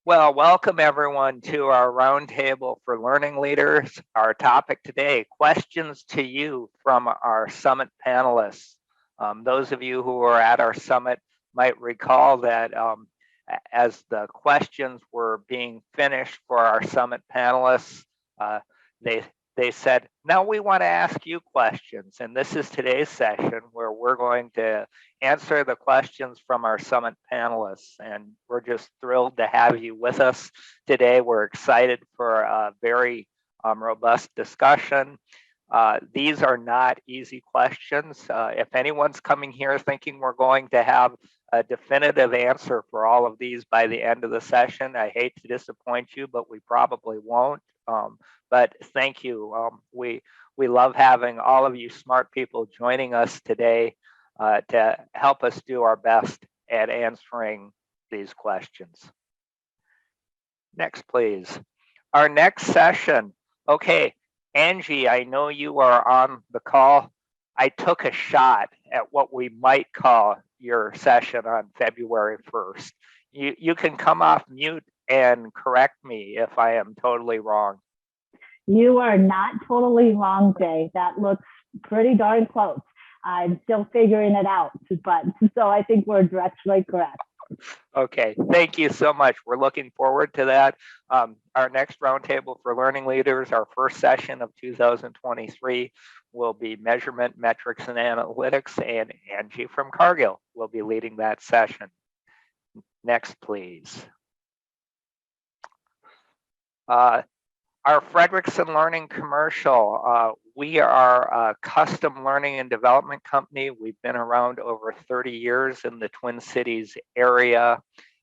Well, welcome everyone to our roundtable for learning leaders. Our topic today, questions to you from our summit panelists. Those of you who were at our summit might recall that as the questions were being finished for our summit panelists, uh, they they said, now we want to ask you questions. And this is today's session where we're going to answer the questions from our summit panelists. And we're just thrilled to have you with us today. We're excited for a very robust discussion. These are not easy questions. If anyone's coming here thinking we're going to have a definitive answer for all of these by the end of the session, I hate to disappoint you, but we probably won't. But thank you. We love having all of you smart people joining us today to help us do our best at answering these questions. Next, please. Our next session. Okay, Angie, I know you are on the call. I took a shot at what we might call your session on February 1st. You can come off mute and correct me if I am totally wrong. You are not totally wrong, Jay. That looks pretty darn close. I'm still figuring it out, but so I think we're directionally correct. Okay, thank you so much. We're looking forward to that. Our next roundtable for learning leaders, our first session of 2023, will be measurement, metrics, and analytics, and Angie from Cargill will be leading that session. Next, please. Our Fredrickson Learning commercial. We are a custom learning and development company. We've been around over 30 years in the Twin Cities area.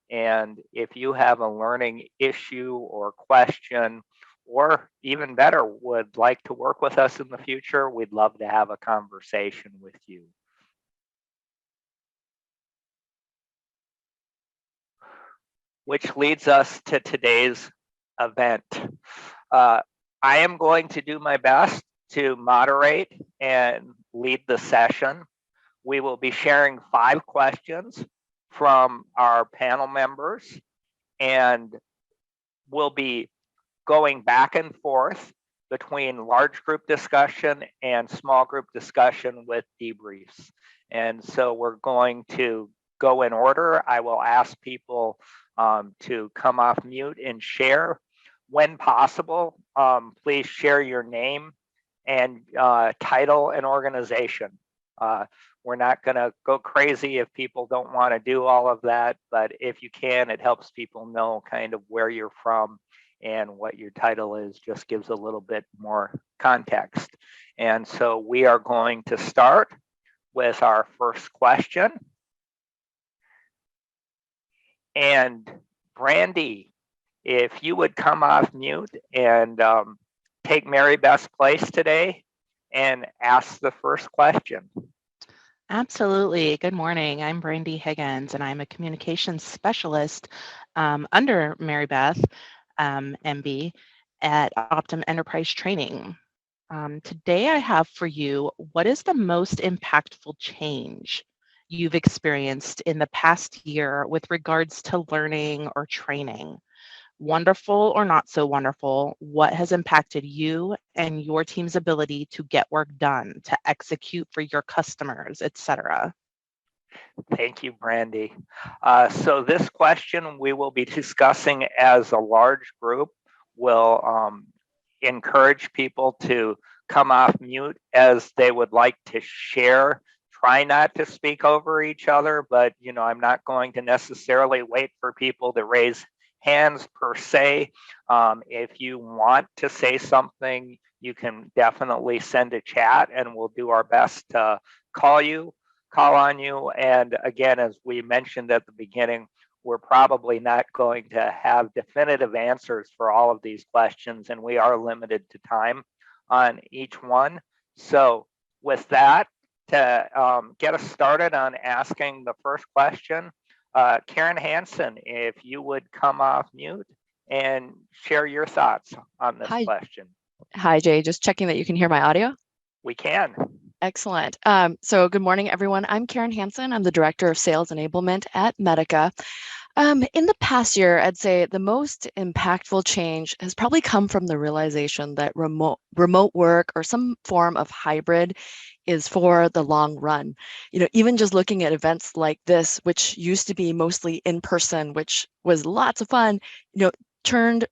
And if you have a learning issue or question, or even better, would like to work with us in the future, we'd love to have a conversation with you. Which leads us to today's event. I am going to do my best to moderate and lead the session. We will be sharing 5 questions from our panel members, and we'll be going back and forth between large group discussion and small group discussion with debriefs. And so we're going to go in order. I will ask people to come off mute and share. When possible, please share your name and title and organization. We're not going to go crazy if people don't want to do all of that, but if you can, it helps people know kind of where you're from and what your title is, just gives a little bit more context. And so we are going to start with our first question. And Brandy, if you would come off mute and take Mary Beth's place today and ask the first question. Absolutely. Good morning. I'm Brandy Higgins, and I'm a communications specialist under Mary Beth, MB, at Optum Enterprise Training. Today I have for you, what is the most impactful change you've experienced in the past year with regards to learning or training? Wonderful or not so wonderful, what has impacted you and your team's ability to get work done, to execute for your customers, etc.? Thank you, Brandy. So this question we will be discussing as a large group. We'll encourage people to come off mute as they would like to share. Try not to speak over each other, but I'm not going to necessarily wait for people to raise hands per se. If you want to say something, you can definitely send a chat and we'll do our best to call on you. And again, as we mentioned at the beginning, we're probably not going to have definitive answers for all of these questions, and we are limited to time on each one. So with that, to get us started on asking the first question, Karen Hansen, if you would come off mute and share your thoughts on this question. Hi, Jay. Just checking that you can hear my audio. We can. Excellent. So good morning, everyone. I'm Karen Hansen. I'm the Director of Sales Enablement at Medica. In the past year, I'd say the most impactful change has probably come from the realization that remote work or some form of hybrid is for the long run. Even just looking at events like this, which used to be mostly in person, which was lots of fun, turned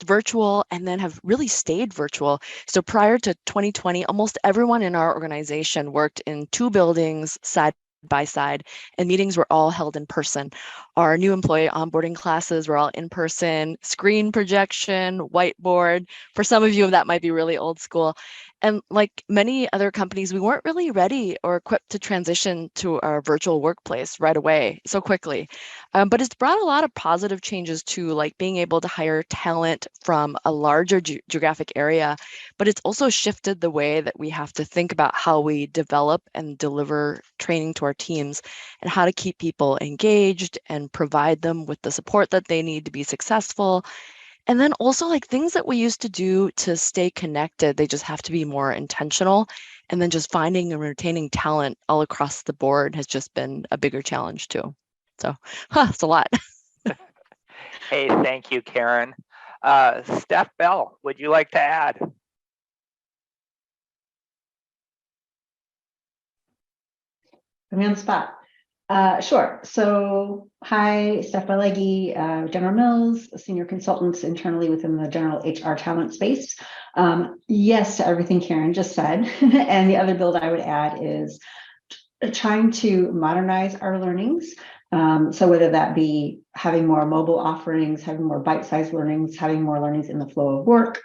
virtual and then have really stayed virtual. So prior to 2020, almost everyone in our organization worked in 2 buildings side by side, and meetings were all held in person. Our new employee onboarding classes were all in person, screen projection, whiteboard. For some of you, that might be really old school. And like many other companies, we weren't really ready or equipped to transition to our virtual workplace right away so quickly. But it's brought a lot of positive changes to like being able to hire talent from a larger geographic area, but it's also shifted the way that we have to think about how we develop and deliver training to our teams and how to keep people engaged and provide them with the support that they need to be successful. And then also like things that we used to do to stay connected, they just have to be more intentional. And then just finding and retaining talent all across the board has just been a bigger challenge too. So, it's a lot. Hey, thank you, Karen. Steph Bell, would you like to add? Put me on the spot. Sure. So, hi, Steph Balegi, General Mills, senior consultant internally within the general HR talent space. Yes to everything Karen just said. And the other build I would add is trying to modernize our learnings. So whether that be having more mobile offerings, having more bite-sized learnings, having more learnings in the flow of work,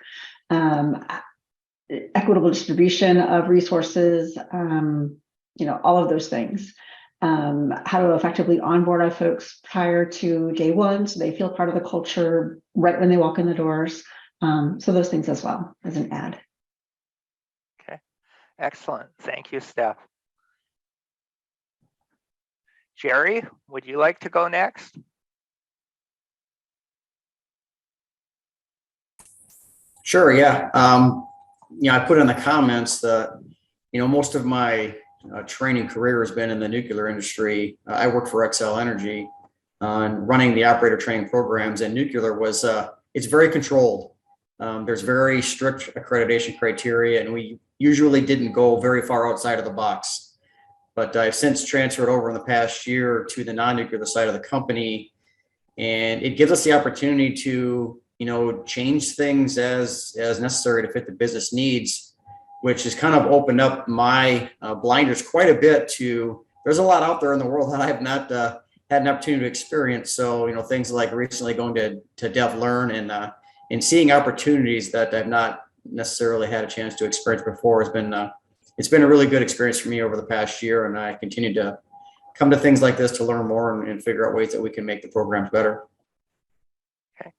equitable distribution of resources, all of those things. How to effectively onboard our folks prior to day one so they feel part of the culture right when they walk in the doors. So those things as well as an add. Okay, excellent. Thank you, Steph. Jerry, would you like to go next? Sure, yeah. I put in the comments that, most of my training career has been in the nuclear industry. I worked for Xcel Energy on running the operator training programs, and nuclear was, it's very controlled. There's very strict accreditation criteria, and we usually didn't go very far outside of the box. But I've since transferred over in the past year to the non-nuclear side of the company, and it gives us the opportunity to, change things as necessary to fit the business needs, which has kind of opened up my blinders quite a bit to. There's a lot out there in the world that I have not had an opportunity to experience. So, things like recently going to DevLearn and seeing opportunities that I've not necessarily had a chance to experience before has been. It's been a really good experience for me over the past year, and I continue to come to things like this to learn more and figure out ways that we can make the programs better. Okay,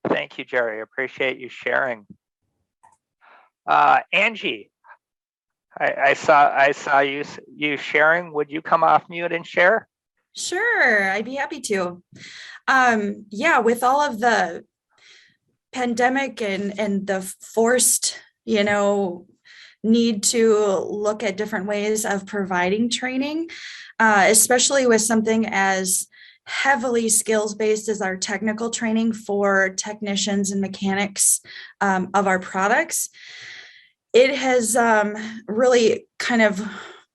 thank you, Jerry. Appreciate you sharing. Angie, I saw you sharing. Would you come off mute and share? Sure, I'd be happy to. Yeah, with all of the pandemic and the forced, need to look at different ways of providing training, especially with something as heavily skills-based as our technical training for technicians and mechanics of our products. It has really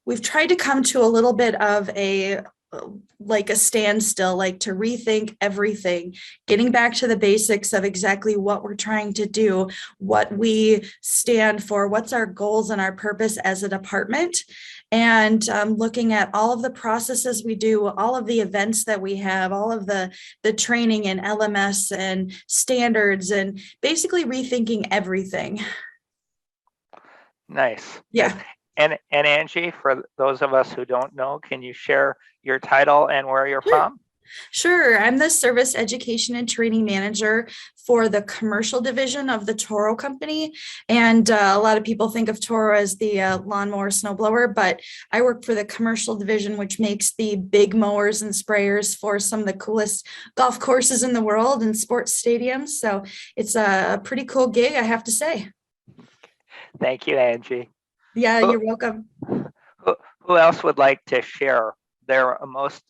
we've tried to come to a little bit of a standstill, to rethink everything, getting back to the basics of exactly what we're trying to do, what we stand for, what's our goals and our purpose as a department, and looking at all of the processes we do, all of the events that we have, all of the training and LMS and standards, and basically rethinking everything. Nice. Yeah. And Angie, for those of us who don't know, can you share your title and where you're from? Sure. I'm the Service Education and Training Manager for the commercial division of the Toro company. And a lot of people think of Toro as the lawnmower snowblower, but I work for the commercial division, which makes the big mowers and sprayers for some of the coolest golf courses in the world and sports stadiums. So it's a pretty cool gig, I have to say. Thank you, Angie. Yeah, you're welcome. Who else would like to share their most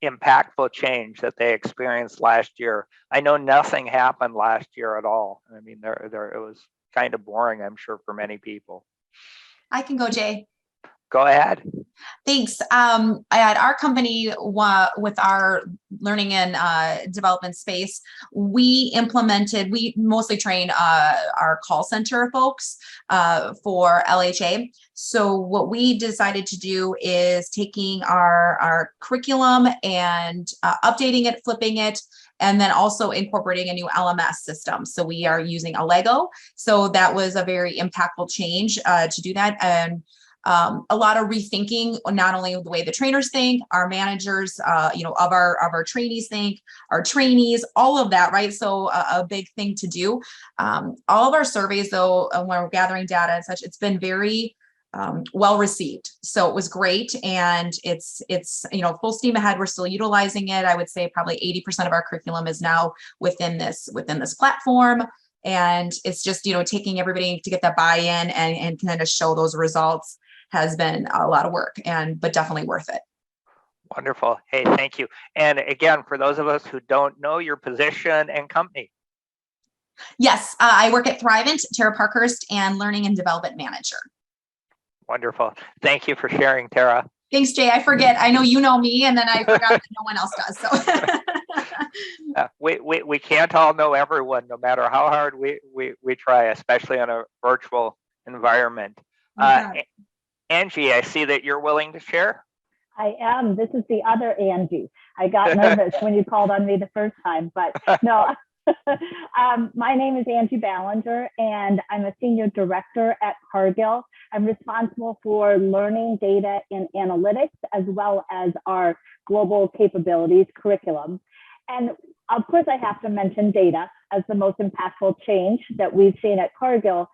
impactful change that they experienced last year? I know nothing happened last year at all. I mean, it was kind of boring, I'm sure, for many people. I can go, Jay. Go ahead. Thanks. At our company, with our learning and development space, we mostly train our call center folks for LHA. So what we decided to do is taking our curriculum and updating it, flipping it, and then also incorporating a new LMS system. So we are using a Lego. So that was a very impactful change to do that. And a lot of rethinking, not only the way the trainers think, our managers, of our trainees think, our trainees, all of that, right? So a big thing to do. All of our surveys, though, when we're gathering data and such, it's been very well received. So it was great, and it's full steam ahead. We're still utilizing it. I would say probably 80% of our curriculum is now within this platform. And it's just, taking everybody to get that buy-in and kind of show those results has been a lot of work, but definitely worth it. Wonderful. Hey, thank you. And again, for those of us who don't know your position and company. Yes, I work at Thrivent, Tara Parkhurst, and Learning and Development Manager. Wonderful. Thank you for sharing, Tara. Thanks, Jay. I forget. I know you know me, and then I forgot that no one else does. So we can't all know everyone, no matter how hard we try, especially in a virtual environment. Angie, I see that you're willing to share. I am. This is the other Angie. I got nervous when you called on me the first time, but no. My name is Angie Ballinger, and I'm a senior director at Cargill. I'm responsible for learning, data, and analytics, as well as our global capabilities curriculum. And of course, I have to mention data as the most impactful change that we've seen at Cargill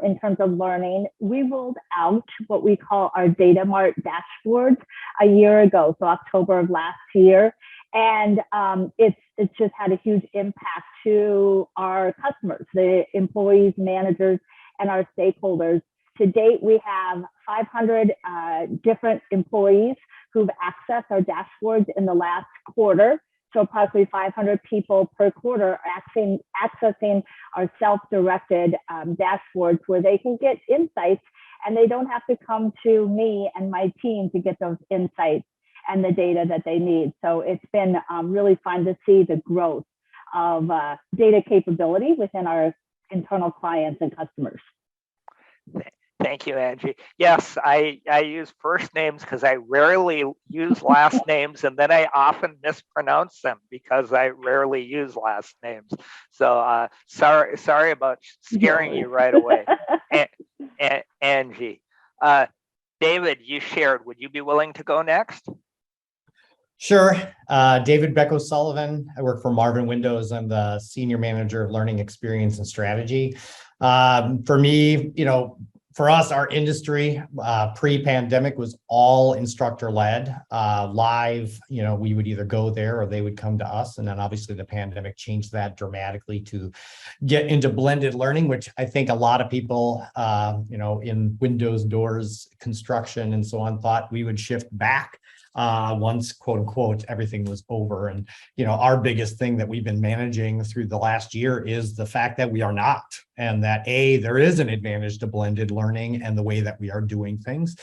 in terms of learning. We rolled out what we call our Data Mart dashboards a year ago, so October of last year. And it's just had a huge impact to our customers, the employees, managers, and our stakeholders. To date, we have 500 different employees who've accessed our dashboards in the last quarter. So approximately 500 people per quarter are accessing our self-directed dashboards where they can get insights, and they don't have to come to me and my team to get those insights and the data that they need. So it's been really fun to see the growth of data capability within our internal clients and customers. Thank you, Angie. Yes, I use first names because I rarely use last names, and then I often mispronounce them because I rarely use last names. So sorry about scaring you right away, Angie. David, you shared. Would you be willing to go next? Sure. David Beck O'Sullivan. I work for Marvin Windows. I'm the Senior Manager of Learning Experience and Strategy. For me, for us, our industry pre-pandemic was all instructor-led, live. We would either go there or they would come to us. And then obviously the pandemic changed that dramatically to get into blended learning, which I think a lot of people, in windows, doors, construction, and so on, thought we would shift back once, quote unquote, everything was over. And, our biggest thing that we've been managing through the last year is the fact that we are not, and that there is an advantage to blended learning and the way that we are doing things.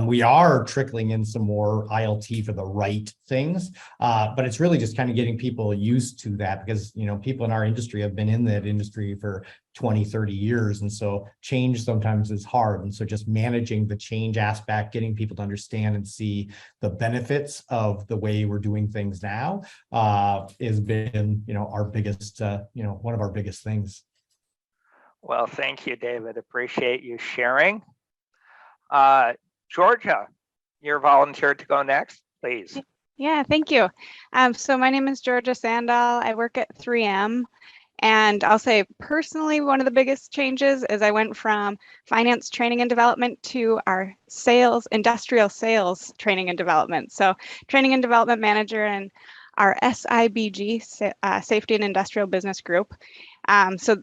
We are trickling in some more ILT for the right things, but it's really just kind of getting people used to that because, people in our industry have been in that industry for 20, 30 years. And so change sometimes is hard. And so just managing the change aspect, getting people to understand and see the benefits of the way we're doing things now has been, our biggest, one of our biggest things. Well, thank you, David. Appreciate you sharing. Georgia, you're volunteered to go next, please. Yeah, thank you. So my name is Georgia Sandal. I work at 3M. And I'll say personally, one of the biggest changes is I went from finance training and development to our industrial sales training and development. So training and development manager and our SIBG, Safety and Industrial Business Group. So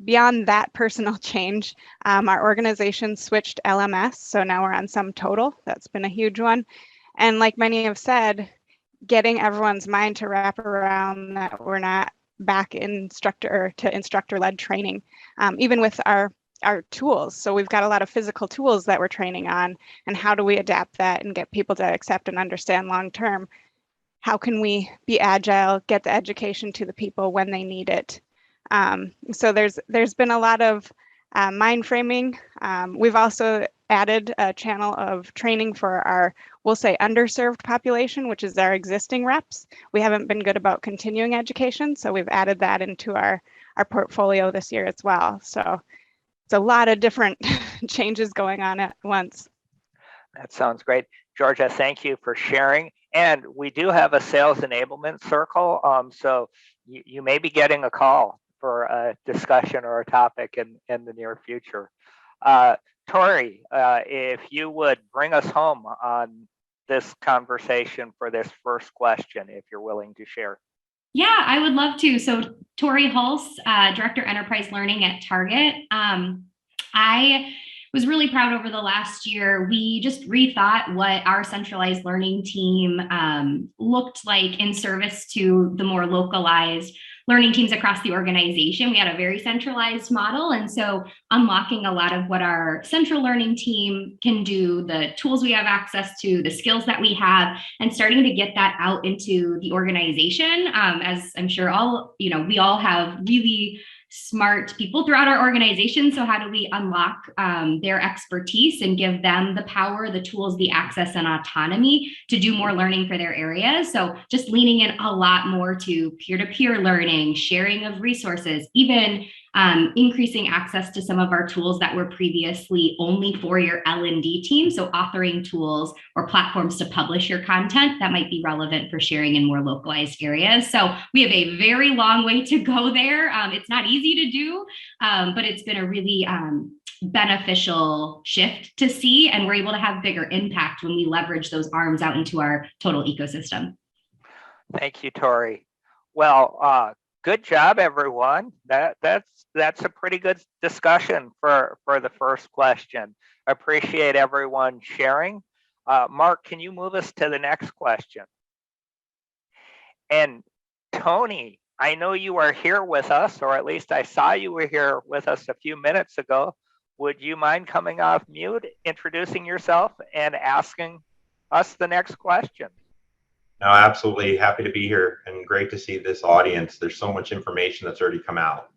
beyond that personal change, our organization switched LMS. So now we're on SumTotal. That's been a huge one. And like many have said, getting everyone's mind to wrap around that we're not back instructor to instructor-led training, even with our tools. So we've got a lot of physical tools that we're training on, and how do we adapt that and get people to accept and understand long-term? How can we be agile, get the education to the people when they need it? So there's been a lot of mind framing. We've also added a channel of training for our, we'll say, underserved population, which is our existing reps. We haven't been good about continuing education, so we've added that into our portfolio this year as well. So it's a lot of different changes going on at once. That sounds great. Georgia, thank you for sharing. And we do have a sales enablement circle. So you may be getting a call for a discussion or a topic in the near future. Tori, if you would bring us home on this conversation for this first question, if you're willing to share. Yeah, I would love to. So Tori Hulse, Director Enterprise Learning at Target. I was really proud over the last year. We just rethought what our centralized learning team looked like in service to the more localized learning teams across the organization. We had a very centralized model. And so unlocking a lot of what our central learning team can do, the tools we have access to, the skills that we have, and starting to get that out into the organization. As I'm sure we all have really smart people throughout our organization. So how do we unlock their expertise and give them the power, the tools, the access, and autonomy to do more learning for their areas? So just leaning in a lot more to peer-to-peer learning, sharing of resources, even increasing access to some of our tools that were previously only for your L&D team. So authoring tools or platforms to publish your content that might be relevant for sharing in more localized areas. So we have a very long way to go there. It's not easy to do, but it's been a really beneficial shift to see, and we're able to have bigger impact when we leverage those arms out into our total ecosystem. Thank you, Tori. Well, good job, everyone. That's a pretty good discussion for the first question. Appreciate everyone sharing. Mark, can you move us to the next question? And Tony, I know you are here with us, or at least I saw you were here with us a few minutes ago. Would you mind coming off mute, introducing yourself, and asking us the next question? No, absolutely. Happy to be here and great to see this audience. There's so much information that's already come out.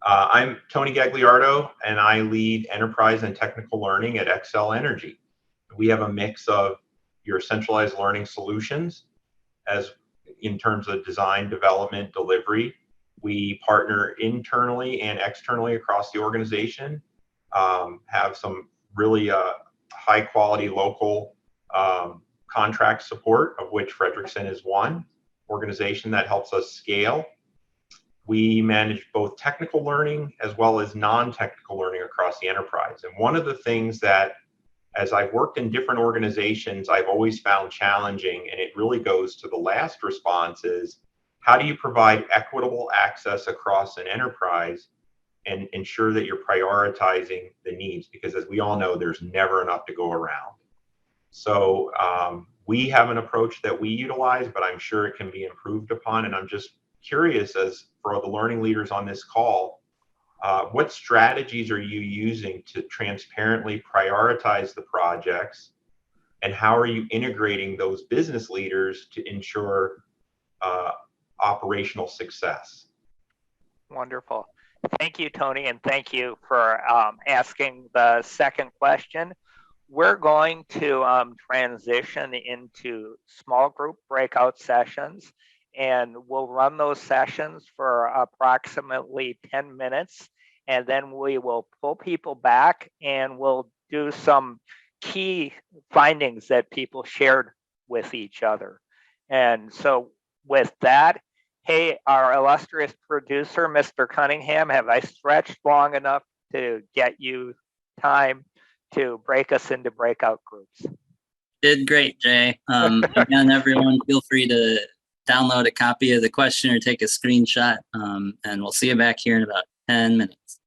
I'm Tony Gagliardo, and I lead enterprise and technical learning at Xcel Energy. We have a mix of your centralized learning solutions as in terms of design, development, delivery. We partner internally and externally across the organization, have some really high quality local contract support, of which Fredrickson is one organization that helps us scale. We manage both technical learning as well as non-technical learning across the enterprise. And one of the things that, as I've worked in different organizations, I've always found challenging, and it really goes to the last response, is how do you provide equitable access across an enterprise and ensure that you're prioritizing the needs? Because as we all know, there's never enough to go around. So we have an approach that we utilize, but I'm sure it can be improved upon. And I'm just curious, as for the learning leaders on this call, what strategies are you using to transparently prioritize the projects? And how are you integrating those business leaders to ensure operational success? Wonderful. Thank you, Tony, and thank you for asking the second question. We're going to transition into small group breakout sessions, and we'll run those sessions for approximately 10 minutes, and then we will pull people back and we'll do some key findings that people shared with each other. And so with that, hey, our illustrious producer, Mr. Cunningham, have I stretched long enough to get you time to break us into breakout groups? Did great, Jay. Again, everyone, feel free to download a copy of the question or take a screenshot, and we'll see you back here in about 10 minutes.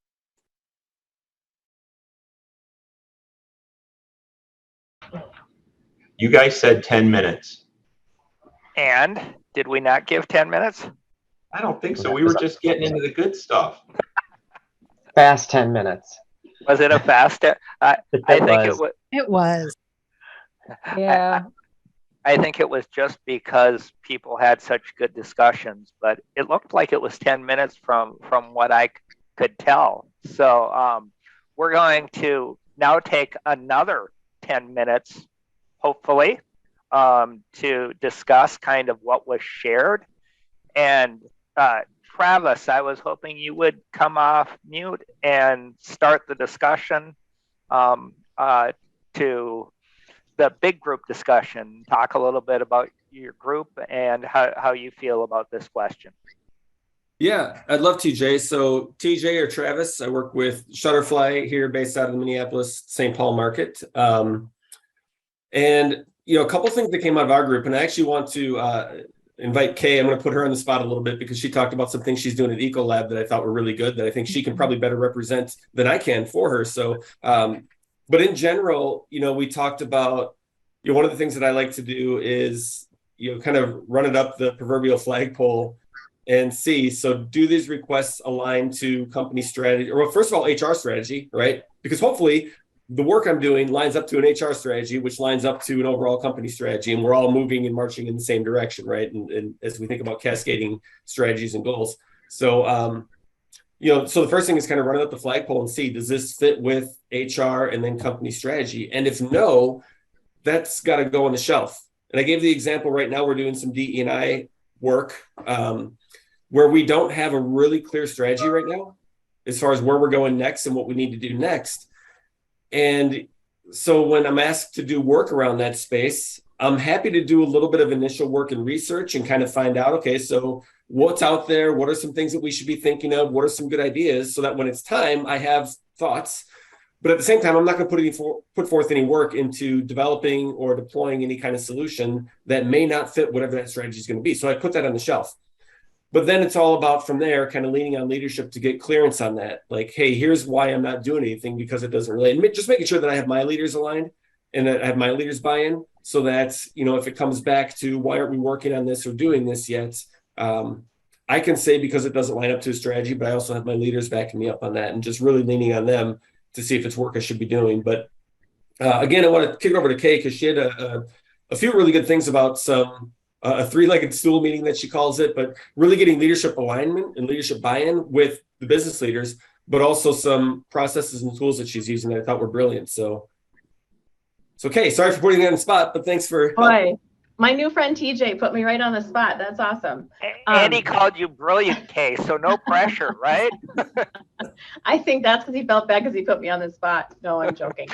You guys said 10 minutes. And did we not give 10 minutes? I don't think so. We were just getting into the good stuff. Fast 10 minutes. Was it a fast? I think it was. It was. Yeah. I think it was just because people had such good discussions, but it looked like it was 10 minutes from what I could tell. So we're going to now take another 10 minutes, hopefully, to discuss kind of what was shared. And Travis, I was hoping you would come off mute and start the discussion to the big group discussion. Talk a little bit about your group and how you feel about this question. Yeah, I'd love to, Jay. So TJ or Travis, I work with Shutterfly here based out of the Minneapolis, St. Paul market. And, a couple of things that came out of our group, and I actually want to invite Kay. I'm going to put her on the spot a little bit because she talked about some things she's doing at Ecolab that I thought were really good that I think she can probably better represent than I can for her. So, but in general, we talked about, one of the things that I like to do is, kind of run it up the proverbial flagpole and see, so do these requests align to company strategy, or well, first of all, HR strategy, right? Because hopefully the work I'm doing lines up to an HR strategy, which lines up to an overall company strategy, and we're all moving and marching in the same direction, right? And as we think about cascading strategies and goals. So, so the first thing is kind of run it up the flagpole and see, does this fit with HR and then company strategy? And if no, that's got to go on the shelf. And I gave the example right now, we're doing some DE&I work where we don't have a really clear strategy right now as far as where we're going next and what we need to do next. And so when I'm asked to do work around that space, I'm happy to do a little bit of initial work and research and kind of find out, okay, so what's out there? What are some things that we should be thinking of? What are some good ideas? So that when it's time, I have thoughts. But at the same time, I'm not going to put forth any work into developing or deploying any kind of solution that may not fit whatever that strategy is going to be. So I put that on the shelf. But then it's all about from there, kind of leaning on leadership to get clearance on that. Like, hey, here's why I'm not doing anything because it doesn't relate. And just making sure that I have my leaders aligned and that I have my leaders buy-in so that, if it comes back to why aren't we working on this or doing this yet, I can say because it doesn't line up to a strategy, but I also have my leaders backing me up on that and just really leaning on them to see if it's work I should be doing. But again, I want to kick it over to Kay because she had a few really good things about some a three-legged stool meeting that she calls it, but really getting leadership alignment and leadership buy-in with the business leaders, but also some processes and tools that she's using that I thought were brilliant. So Kay, sorry for putting you on the spot, but thanks for helping. My new friend TJ put me right on the spot. That's awesome. Andy called you brilliant, Kay, so no pressure, right? I think that's because he felt bad because he put me on the spot. No, I'm joking.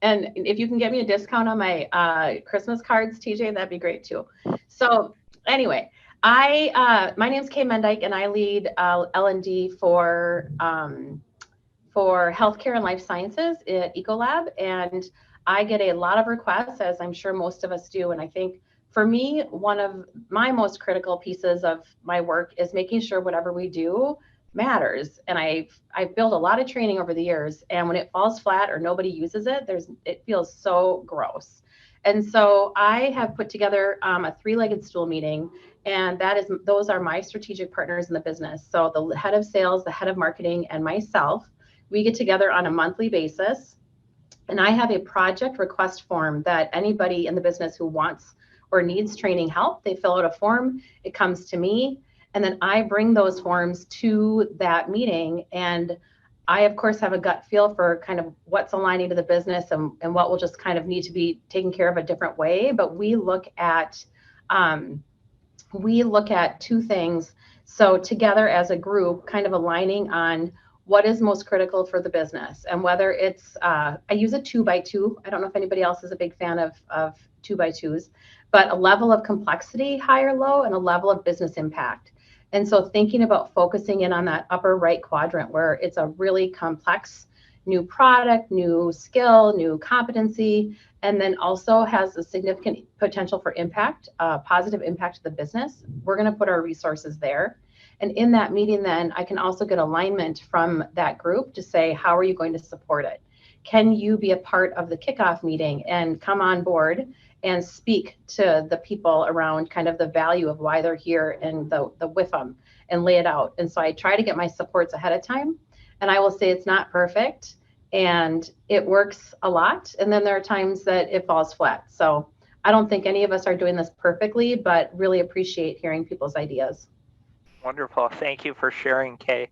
And if you can get me a discount on my Christmas cards, TJ, that'd be great too. So anyway, my name's Kay Mendyke and I lead L&D for healthcare and life sciences at Ecolab. And I get a lot of requests, as I'm sure most of us do. And I think for me, one of my most critical pieces of my work is making sure whatever we do matters. And I've built a lot of training over the years. And when it falls flat or nobody uses it, it feels so gross. And so I have put together a three-legged stool meeting, and those are my strategic partners in the business. So the head of sales, the head of marketing, and myself, we get together on a monthly basis. And I have a project request form that anybody in the business who wants or needs training help, they fill out a form, it comes to me, and then I bring those forms to that meeting. And I, of course, have a gut feel for kind of what's aligning to the business and what will just kind of need to be taken care of a different way. But we look at two things. So together as a group, kind of aligning on what is most critical for the business, and whether it's, I use a 2x2. I don't know if anybody else is a big fan of 2x2s, but a level of complexity, high or low, and a level of business impact. And so thinking about focusing in on that upper right quadrant where it's a really complex new product, new skill, new competency, and then also has a significant potential for impact, positive impact to the business, we're going to put our resources there. And in that meeting, then I can also get alignment from that group to say, how are you going to support it? Can you be a part of the kickoff meeting and come on board and speak to the people around kind of the value of why they're here and the with them and lay it out. And so I try to get my supports ahead of time. And I will say it's not perfect and it works a lot. And then there are times that it falls flat. So I don't think any of us are doing this perfectly, but really appreciate hearing people's ideas. Wonderful. Thank you for sharing, Kay.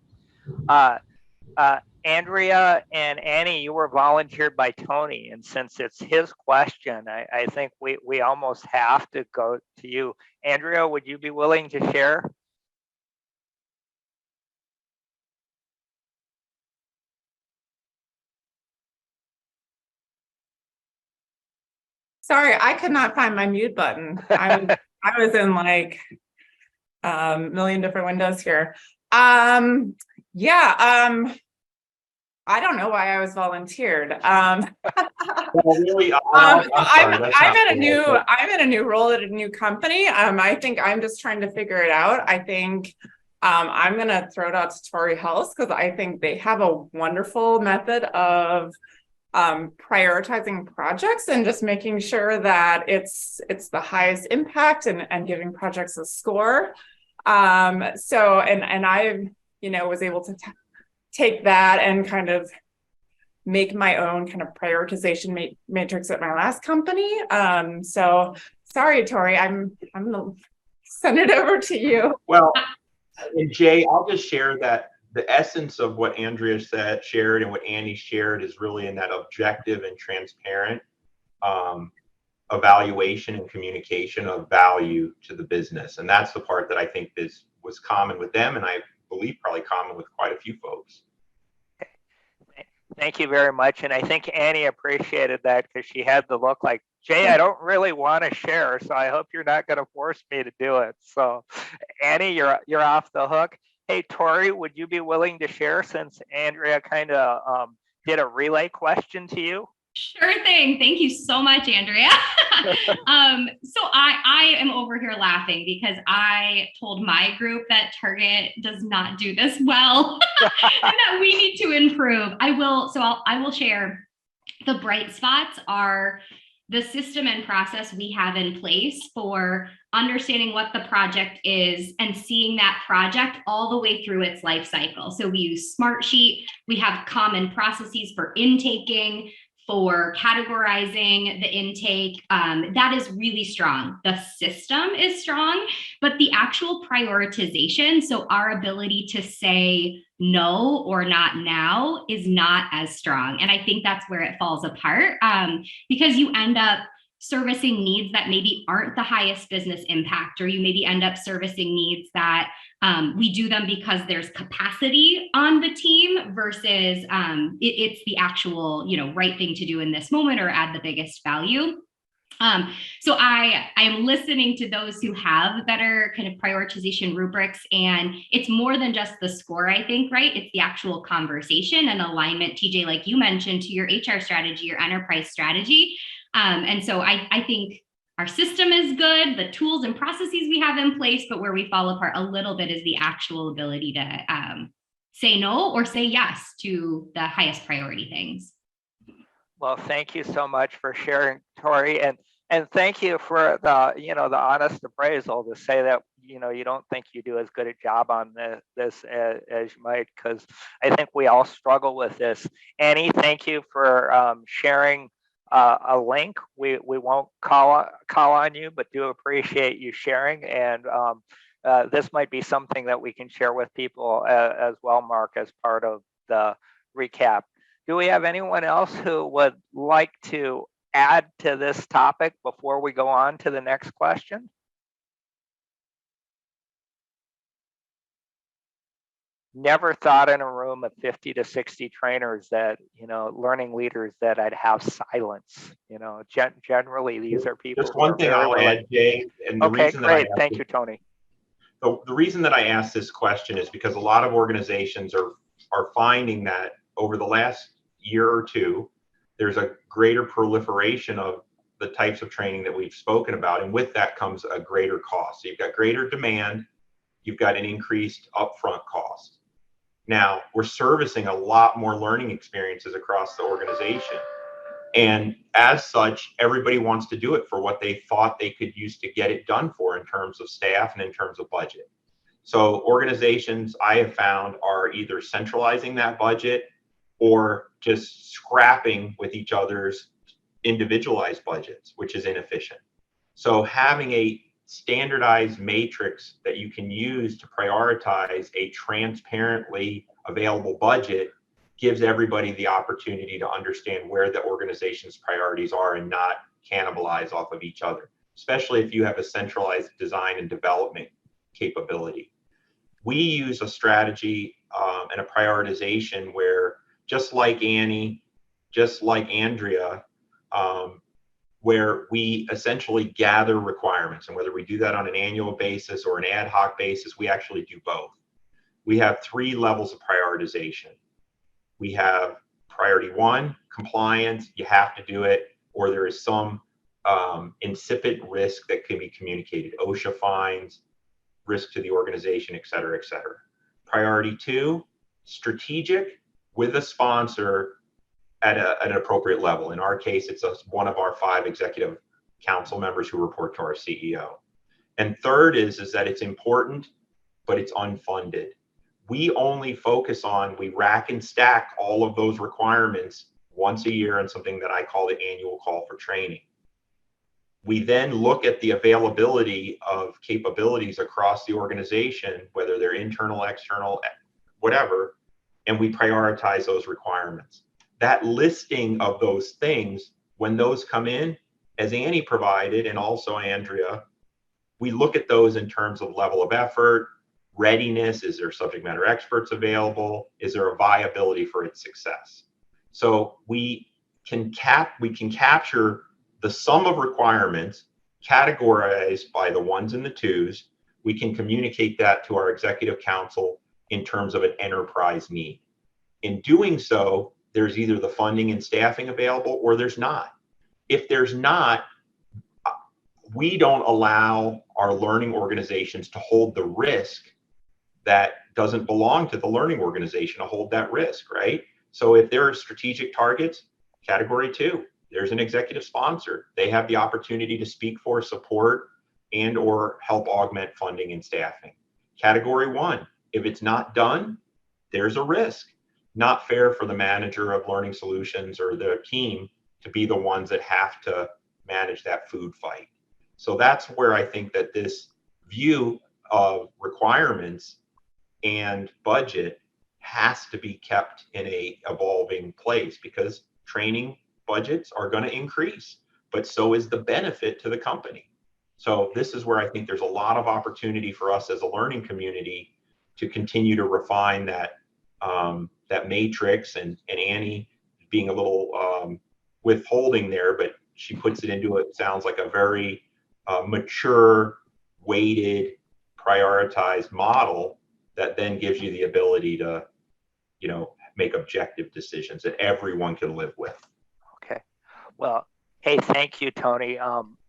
Andrea and Annie, you were volunteered by Tony, and since it's his question, I think we almost have to go to you. Andrea, would you be willing to share? Sorry, I could not find my mute button. I was in like a million different windows here. I don't know why I was volunteered. Well, really, I'm in a new role at a new company. I think I'm just trying to figure it out. I think I'm gonna throw it out to Tori Hulse because I think they have a wonderful method of prioritizing projects and just making sure that it's the highest impact and giving projects a score. I was able to take that and kind of make my own kind of prioritization matrix at my last company. So sorry, Tori, I'm gonna send it over to you. Well, and Jay, I'll just share that the essence of what Andrea shared and what Annie shared is really in that objective and transparent evaluation and communication of value to the business. And that's the part that I think was common with them, and I believe probably common with quite a few folks. Thank you very much. And I think Annie appreciated that because she had the look like, Jay, I don't really want to share, so I hope you're not going to force me to do it. So Annie, you're off the hook. Hey, Tori, would you be willing to share since Andrea kind of did a relay question to you? Sure thing. Thank you so much, Andrea. So I am over here laughing because I told my group that Target does not do this well and that we need to improve. I will share the bright spots are the system and process we have in place for understanding what the project is and seeing that project all the way through its life cycle. So we use Smartsheet. We have common processes for intaking, for categorizing the intake. That is really strong. The system is strong, but the actual prioritization, so our ability to say no or not now, is not as strong. And I think that's where it falls apart because you end up servicing needs that maybe aren't the highest business impact, or you maybe end up servicing needs that we do them because there's capacity on the team versus it's the actual, right thing to do in this moment or add the biggest value. So I am listening to those who have better kind of prioritization rubrics, and it's more than just the score, I think, right? It's the actual conversation and alignment, TJ, like you mentioned, to your HR strategy, your enterprise strategy. And so I think our system is good, the tools and processes we have in place, but where we fall apart a little bit is the actual ability to say no or say yes to the highest priority things. Well, thank you so much for sharing, Tori, and thank you for the honest appraisal to say that you don't think you do as good a job on this as you might, because I think we all struggle with this. Annie, thank you for sharing a link. We won't call on you, but do appreciate you sharing, and this might be something that we can share with people as well, Mark, as part of the recap. Do we have anyone else who would like to add to this topic before we go on to the next question? Never thought in a room of 50 to 60 trainers that, learning leaders, that I'd have silence. Generally these are people. Just one thing I'll add, Jay, and the okay, reason great. that Thank you, Tony. The reason that I asked this question is because a lot of organizations are finding that over the last year or two, there's a greater proliferation of the types of training that we've spoken about. And with that comes a greater cost. So you've got greater demand, you've got an increased upfront cost. Now, we're servicing a lot more learning experiences across the organization. And as such, everybody wants to do it for what they thought they could use to get it done for in terms of staff and in terms of budget. So organizations I have found are either centralizing that budget or just scrapping with each other's individualized budgets, which is inefficient. So having a standardized matrix that you can use to prioritize a transparently available budget gives everybody the opportunity to understand where the organization's priorities are and not cannibalize off of each other, especially if you have a centralized design and development capability. We use a strategy and a prioritization where, just like Annie, just like Andrea, where we essentially gather requirements, and whether we do that on an annual basis or an ad hoc basis, we actually do both. We have 3 levels of prioritization. We have priority 1, compliance, you have to do it, or there is some incipient risk that can be communicated, OSHA fines, risk to the organization, et cetera, et cetera. Priority 2, strategic with a sponsor at an appropriate level. In our case, it's one of our 5 executive council members who report to our CEO. And third is that it's important, but it's unfunded. We only focus on, we rack and stack all of those requirements once a year on something that I call the annual call for training. We then look at the availability of capabilities across the organization, whether they're internal, external, whatever, and we prioritize those requirements. That listing of those things, when those come in, as Annie provided, and also Andrea, we look at those in terms of level of effort, readiness, is there subject matter experts available, is there a viability for its success? So we can capture the sum of requirements categorized by the 1s and the 2s. We can communicate that to our executive council in terms of an enterprise need. In doing so, there's either the funding and staffing available or there's not. If there's not, we don't allow our learning organizations to hold the risk that doesn't belong to the learning organization to hold that risk, right? So if there are strategic targets, category 2, there's an executive sponsor. They have the opportunity to speak for, support, and or help augment funding and staffing. Category 1, if it's not done, there's a risk. Not fair for the manager of learning solutions or the team to be the ones that have to manage that food fight. So that's where I think that this view of requirements and budget has to be kept in a evolving place, because training budgets are going to increase, but so is the benefit to the company. So this is where I think there's a lot of opportunity for us as a learning community to continue to refine that that matrix, and Annie being a little withholding there, but she puts it into it sounds like a very mature, weighted, prioritized model that then gives you the ability to, you know, make objective decisions that everyone can live with. Okay. Well, hey, thank you, Tony,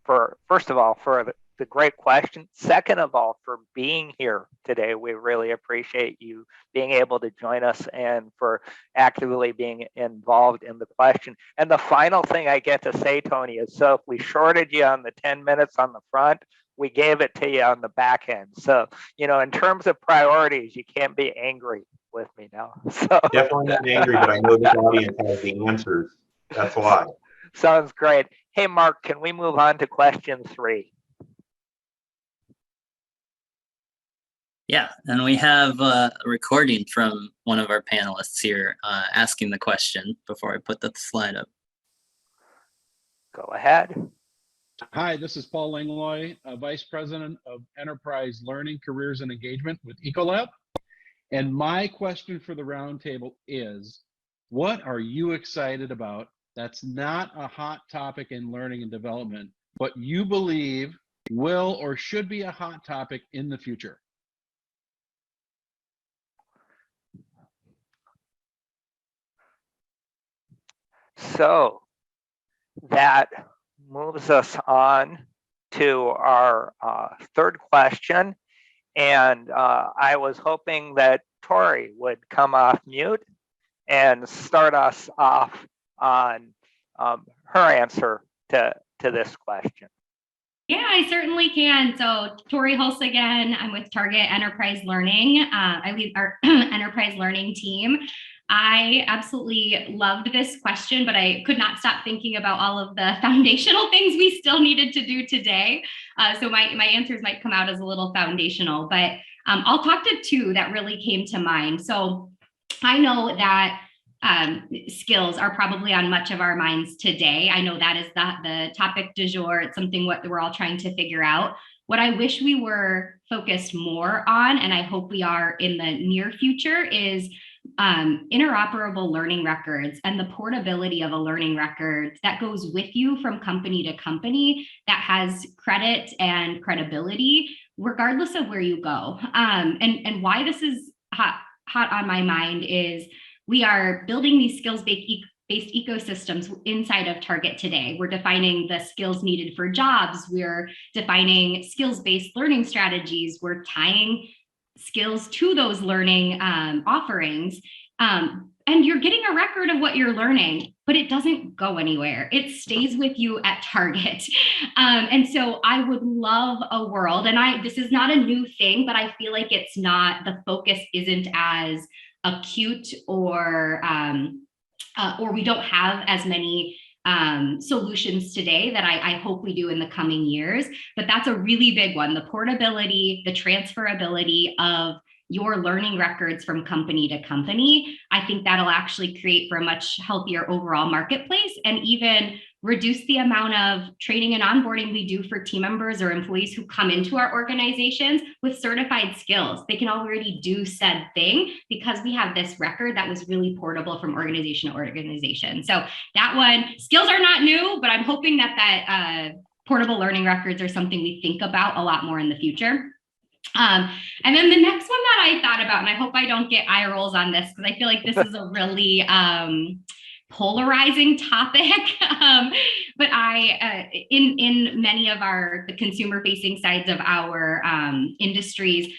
for, first of all, for the great question. Second of all, for being here today. We really appreciate you being able to join us and for actively being involved in the question. And the final thing I get to say, Tony, is so if we shorted you on the 10 minutes on the front, we gave it to you on the back end. So, you know, in terms of priorities, you can't be angry with me now. So definitely not angry, but I know this audience has the answers. That's why. Sounds great. Hey, Mark, can we move on to question 3? Yeah, and we have a recording from one of our panelists here asking the question before I put the slide up. Go ahead. Hi, this is Paul Langlois, Vice President of Enterprise Learning, Careers, and Engagement with Ecolab. And my question for the roundtable is, what are you excited about that's not a hot topic in learning and development, but you believe will or should be a hot topic in the future? So that moves us on to our third question. And I was hoping that Tori would come off mute and start us off on her answer to this question. Yeah, I certainly can. So Tori Hulse again, I'm with Target Enterprise Learning. I lead our enterprise learning team. I absolutely loved this question, but I could not stop thinking about all of the foundational things we still needed to do today. So my answers might come out as a little foundational, but I'll talk to two that really came to mind. So I know that skills are probably on much of our minds today. I know that is the topic du jour. It's something what we're all trying to figure out. What I wish we were focused more on, and I hope we are in the near future, is interoperable learning records and the portability of a learning record that goes with you from company to company, that has credit and credibility, regardless of where you go. And why this is hot on my mind is we are building these skills-based ecosystems inside of Target today. We're defining the skills needed for jobs. We're defining skills-based learning strategies. We're tying skills to those learning offerings. And you're getting a record of what you're learning, but it doesn't go anywhere. It stays with you at Target. And so I would love a world, and this is not a new thing, but I feel like it's not, the focus isn't as acute, or we don't have as many solutions today that I hope we do in the coming years. But that's a really big one: the portability, the transferability of your learning records from company to company. I think that'll actually create for a much healthier overall marketplace, and even reduce the amount of training and onboarding we do for team members or employees who come into our organizations with certified skills. They can already do said thing because we have this record that was really portable from organization to organization. So that one, skills are not new, but I'm hoping that portable learning records are something we think about a lot more in the future. And then the next one that I thought about, and I hope I don't get eye rolls on this, because I feel like this is a really polarizing topic. But in many of the consumer facing sides of our industries,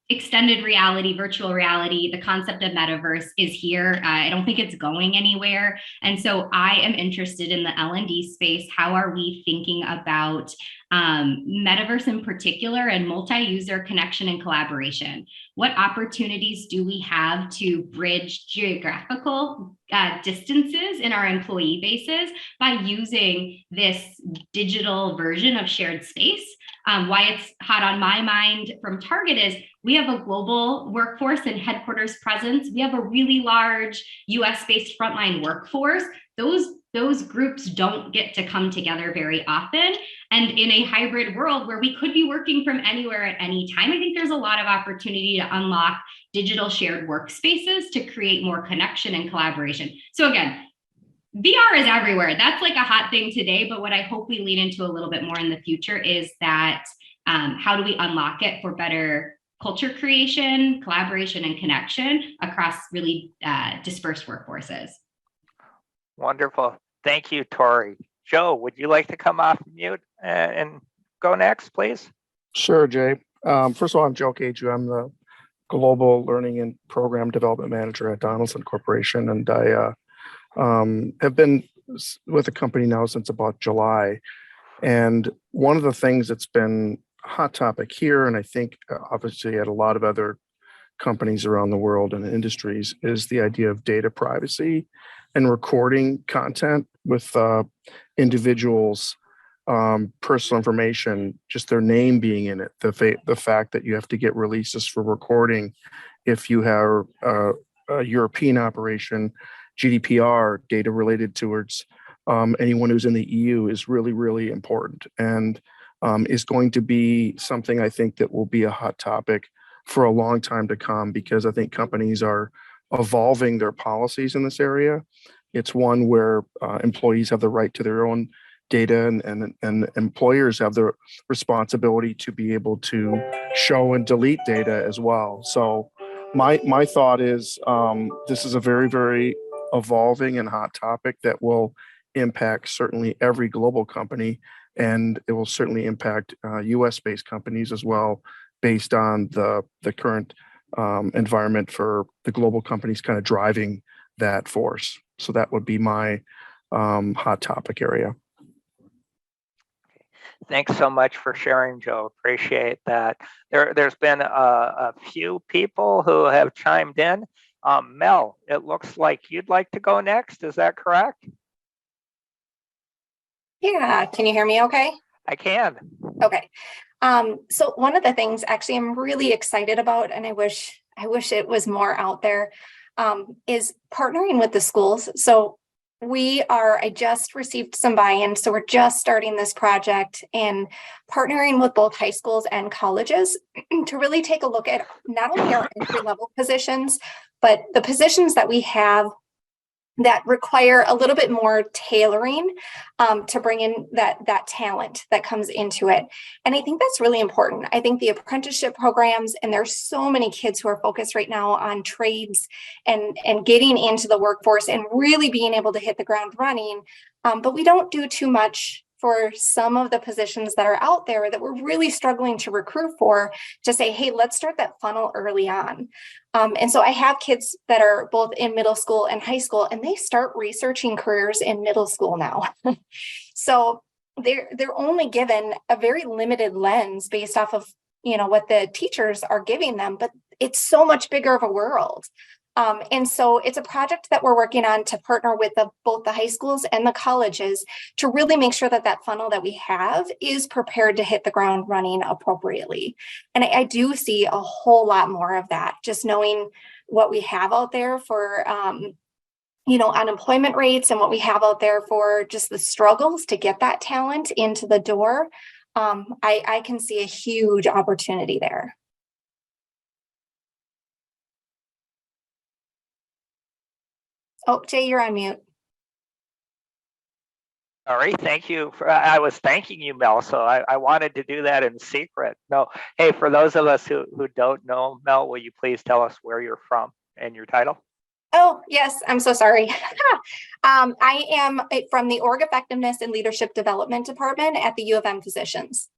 extended reality, virtual reality, the concept of metaverse is here. I don't think it's going anywhere. And so I am interested in the L&D space. How are we thinking about metaverse in particular, and multi-user connection and collaboration? What opportunities do we have to bridge geographical distances in our employee bases by using this digital version of shared space? Why it's hot on my mind from Target is we have a global workforce and headquarters presence. We have a really large US-based frontline workforce. Those groups don't get to come together very often. And in a hybrid world where we could be working from anywhere at any time, I think there's a lot of opportunity to unlock digital shared workspaces to create more connection and collaboration. So again, VR is everywhere. That's like a hot thing today, but what I hope we lean into a little bit more in the future is that how do we unlock it for better culture creation, collaboration, and connection across really dispersed workforces. Wonderful. Thank you, Tori. Joe, would you like to come off mute and go next, please? Sure, Jay. First of all, I'm Joe Caju. I'm the Global Learning and Program Development Manager at Donaldson Corporation, and I have been with the company now since about July. And one of the things that's been a hot topic here, and I think obviously at a lot of other companies around the world and industries, is the idea of data privacy and recording content with individuals' personal information, just their name being in it. The fact that you have to get releases for recording if you have a European operation, GDPR data related towards anyone who's in the EU is really, really important, and is going to be something I think that will be a hot topic for a long time to come, because I think companies are evolving their policies in this area. It's one where employees have the right to their own data, and employers have the responsibility to be able to show and delete data as well. So my thought is this is a very, very evolving and hot topic that will impact certainly every global company, and it will certainly impact US-based companies as well, based on the current environment for the global companies kind of driving that force. So that would be my hot topic area. Thanks so much for sharing, Joe. Appreciate that. There's been a few people who have chimed in. Mel, it looks like you'd like to go next. Is that correct? Yeah, can you hear me okay? I can. Okay. So one of the things actually I'm really excited about, and I wish it was more out there, is partnering with the schools. So I just received some buy-in, so we're just starting this project and partnering with both high schools and colleges to really take a look at not only our entry-level positions, but the positions that we have that require a little bit more tailoring to bring in that talent that comes into it. And I think that's really important. I think the apprenticeship programs, and there's so many kids who are focused right now on trades and getting into the workforce and really being able to hit the ground running. But we don't do too much for some of the positions that are out there that we're really struggling to recruit for, to say, hey, let's start that funnel early on. And so I have kids that are both in middle school and high school, and they start researching careers in middle school now. So they're only given a very limited lens based off of, what the teachers are giving them, but it's so much bigger of a world. And so it's a project that we're working on to partner with both the high schools and the colleges to really make sure that funnel that we have is prepared to hit the ground running appropriately. And I do see a whole lot more of that, just knowing what we have out there for, unemployment rates and what we have out there for just the struggles to get that talent into the door. I can see a huge opportunity there. Oh, Jay, you're on mute. All right, thank you. I was thanking you, Mel, so I wanted to do that in secret. No, hey, for those of us who don't know, Mel, will you please tell us where you're from and your title? Oh, yes, I'm so sorry. I am from the Org Effectiveness and Leadership Development Department at the U of M Physicians.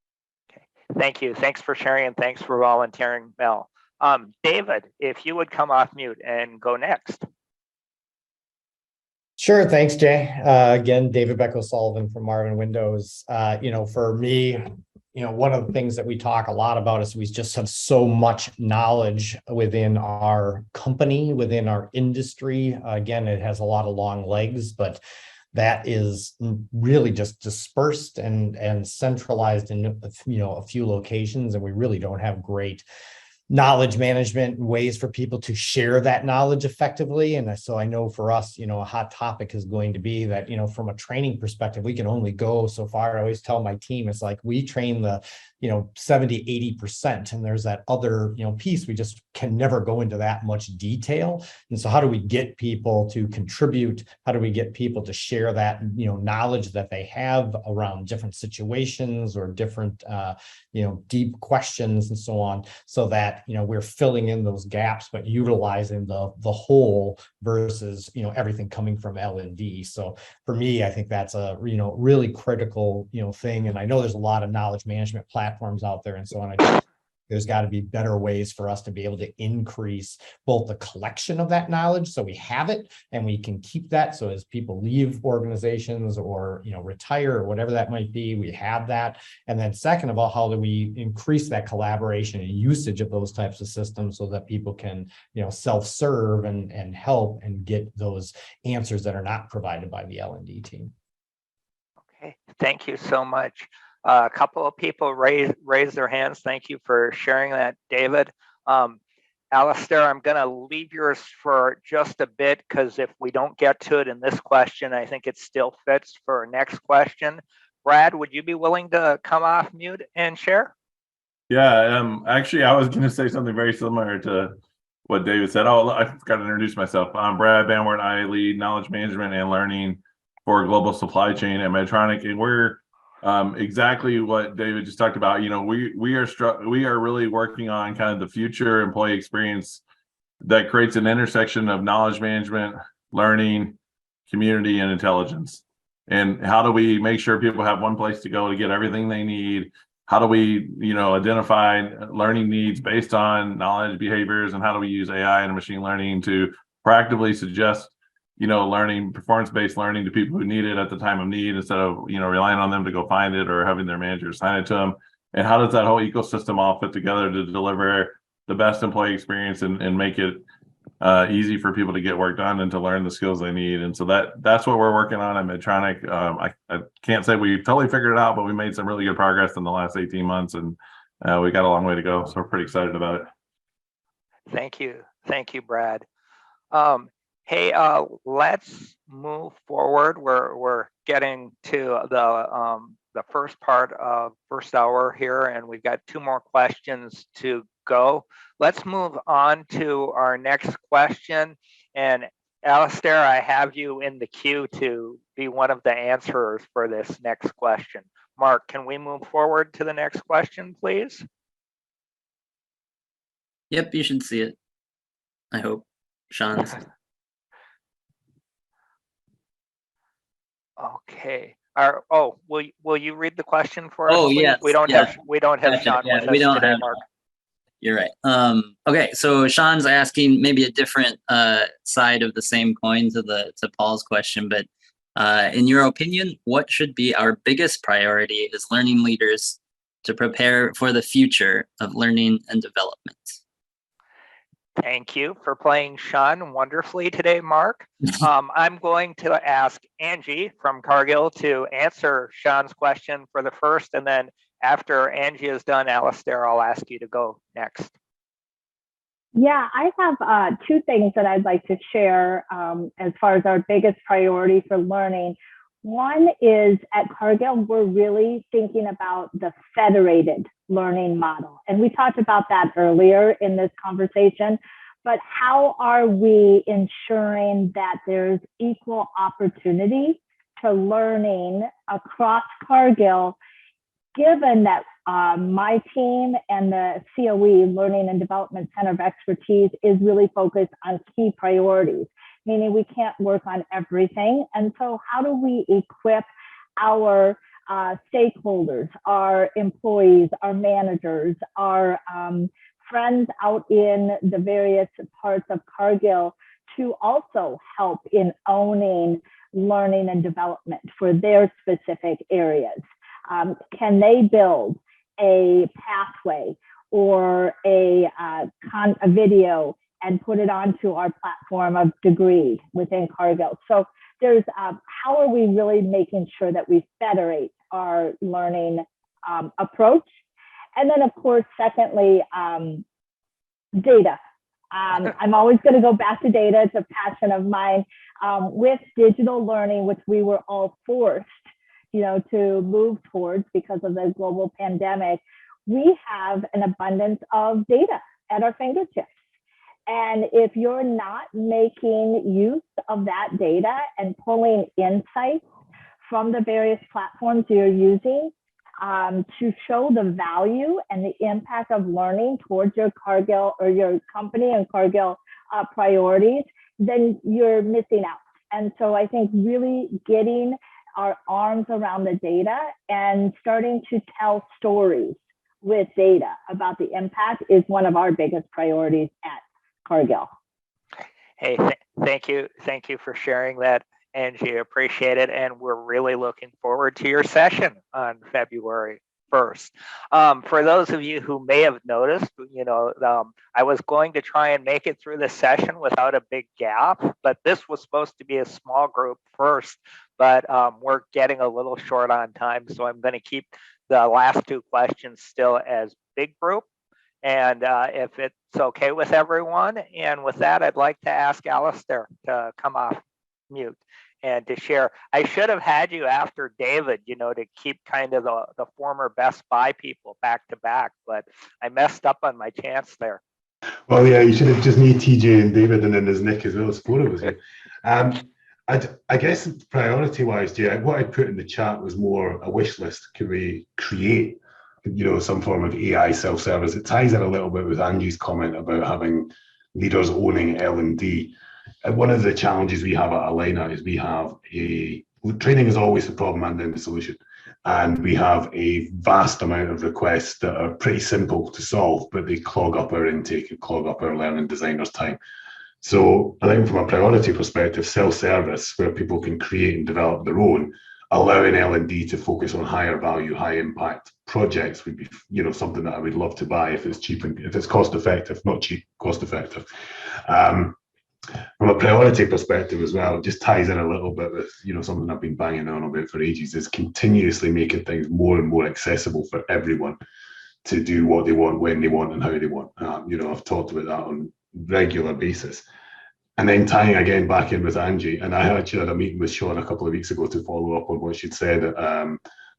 Okay. Thank you. Thanks for sharing and thanks for volunteering, Mel. David, if you would come off mute and go next. Sure. Thanks, Jay. Again, David Beck-O'Sullivan from Marvin Windows. For me, one of the things that we talk a lot about is we just have so much knowledge within our company, within our industry. Again, it has a lot of long legs, but that is really just dispersed and centralized in a few locations, and we really don't have great knowledge management and ways for people to share that knowledge effectively. And so I know for us, a hot topic is going to be that, from a training perspective, we can only go so far. I always tell my team, it's like we train the 70, 80%. And there's that other, piece. We just can never go into that much detail. And so how do we get people to contribute? How do we get people to share that, knowledge that they have around different situations or different, deep questions and so on, so that, we're filling in those gaps, but utilizing the whole versus, everything coming from L&D. So for me, I think that's a, really critical, thing. And I know there's a lot of knowledge management platforms out there and so on. There's got to be better ways for us to be able to increase both the collection of that knowledge, so we have it and we can keep that. So as people leave organizations or, retire or whatever that might be, we have that. And then second of all, how do we increase that collaboration and usage of those types of systems so that people can, self-serve and help and get those answers that are not provided by the L&D team. Okay, thank you so much. A couple of people raise their hands. Thank you for sharing that, David. Alistair, I'm going to leave yours for just a bit because if we don't get to it in this question, I think it still fits for our next question. Brad, would you be willing to come off mute and share? Yeah, actually, I was going to say something very similar to what David said. Oh, I forgot to introduce myself. I'm Brad Banwart. I lead knowledge management and learning for global supply chain at Medtronic, and we're exactly what David just talked about. We are really working on kind of the future employee experience that creates an intersection of knowledge management, learning, community, and intelligence. And how do we make sure people have one place to go to get everything they need? How do we, identify learning needs based on knowledge behaviors? And how do we use AI and machine learning to proactively suggest learning, performance-based learning to people who need it at the time of need instead of, relying on them to go find it or having their manager assign it to them? And how does that whole ecosystem all fit together to deliver the best employee experience and make it easy for people to get work done and to learn the skills they need? And so that's what we're working on at Medtronic. I can't say we totally figured it out, but we made some really good progress in the last 18 months, and we got a long way to go. So we're pretty excited about it. Thank you, Brad. Hey, let's move forward. We're getting to the first part of first hour here, and we've got 2 more questions to go. Let's move on to our next question. And Alistair, I have you in the queue to be one of the answerers for this next question. Mark, can we move forward to the next question, please? Yep, you should see it. I hope. Sean's. Okay. Will you read the question for us? Oh, please? yes. We don't have Gotcha. Sean Yeah, with we us don't today, have. Mark. You're right. Okay, so Sean's asking maybe a different side of the same coin to Paul's question, but in your opinion, what should be our biggest priority as learning leaders to prepare for the future of learning and development? Thank you for playing Sean wonderfully today, Mark. I'm going to ask Angie from Cargill to answer Sean's question for the first, and then after Angie is done, Alistair, I'll ask you to go next. Yeah, I have 2 things that I'd like to share as far as our biggest priority for learning. One is at Cargill, we're really thinking about the federated learning model. And we talked about that earlier in this conversation, but how are we ensuring that there's equal opportunity to learning across Cargill, given that my team and the COE, Learning and Development Center of Expertise, is really focused on key priorities, meaning we can't work on everything. And so how do we equip our stakeholders, our employees, our managers, our friends out in the various parts of Cargill to also help in owning learning and development for their specific areas? Can they build a pathway or a video and put it onto our platform of degree within Cargill? So there's how are we really making sure that we federate our learning approach? And then, of course, secondly, data. I'm always going to go back to data. It's a passion of mine. With digital learning, which we were all forced, to move towards because of the global pandemic, we have an abundance of data at our fingertips. And if you're not making use of that data and pulling insights from the various platforms you're using to show the value and the impact of learning towards your Cargill or your company and Cargill priorities, then you're missing out. And so I think really getting our arms around the data and starting to tell stories with data about the impact is one of our biggest priorities at Cargill. Hey, thank you for sharing that, Angie. Appreciate it, and we're really looking forward to your session on February 1st. For those of you who may have noticed, I was going to try and make it through the session without a big gap, but this was supposed to be a small group first, but we're getting a little short on time, so I'm going to keep the last 2 questions still as big group. And if it's okay with everyone, and with that, I'd like to ask Alistair to come off mute and to share. I should have had you after David, to keep kind of the former Best Buy people back to back, but I messed up on my chance there. Well, yeah, you should have just me, TJ, and David, and then there's Nick as well as 4 of us. I guess priority-wise, Jay, what I put in the chat was more a wish list. Could we create some form of AI self-service? It ties in a little bit with Angie's comment about having leaders owning L&D. One of the challenges we have at Alena is we have training is always the problem and then the solution. And we have a vast amount of requests that are pretty simple to solve, but they clog up our intake and clog up our learning designers' time. So I think from a priority perspective, self-service, where people can create and develop their own, allowing L&D to focus on higher value, high impact projects would be, something that I would love to buy if it's cheap and if it's cost effective, not cheap, cost effective. From a priority perspective as well, it just ties in a little bit with, something I've been banging on about for ages, is continuously making things more and more accessible for everyone to do what they want, when they want, and how they want. I've talked about that on a regular basis. And then tying again back in with Angie, and I actually had a meeting with Sean a couple of weeks ago to follow up on what she'd said at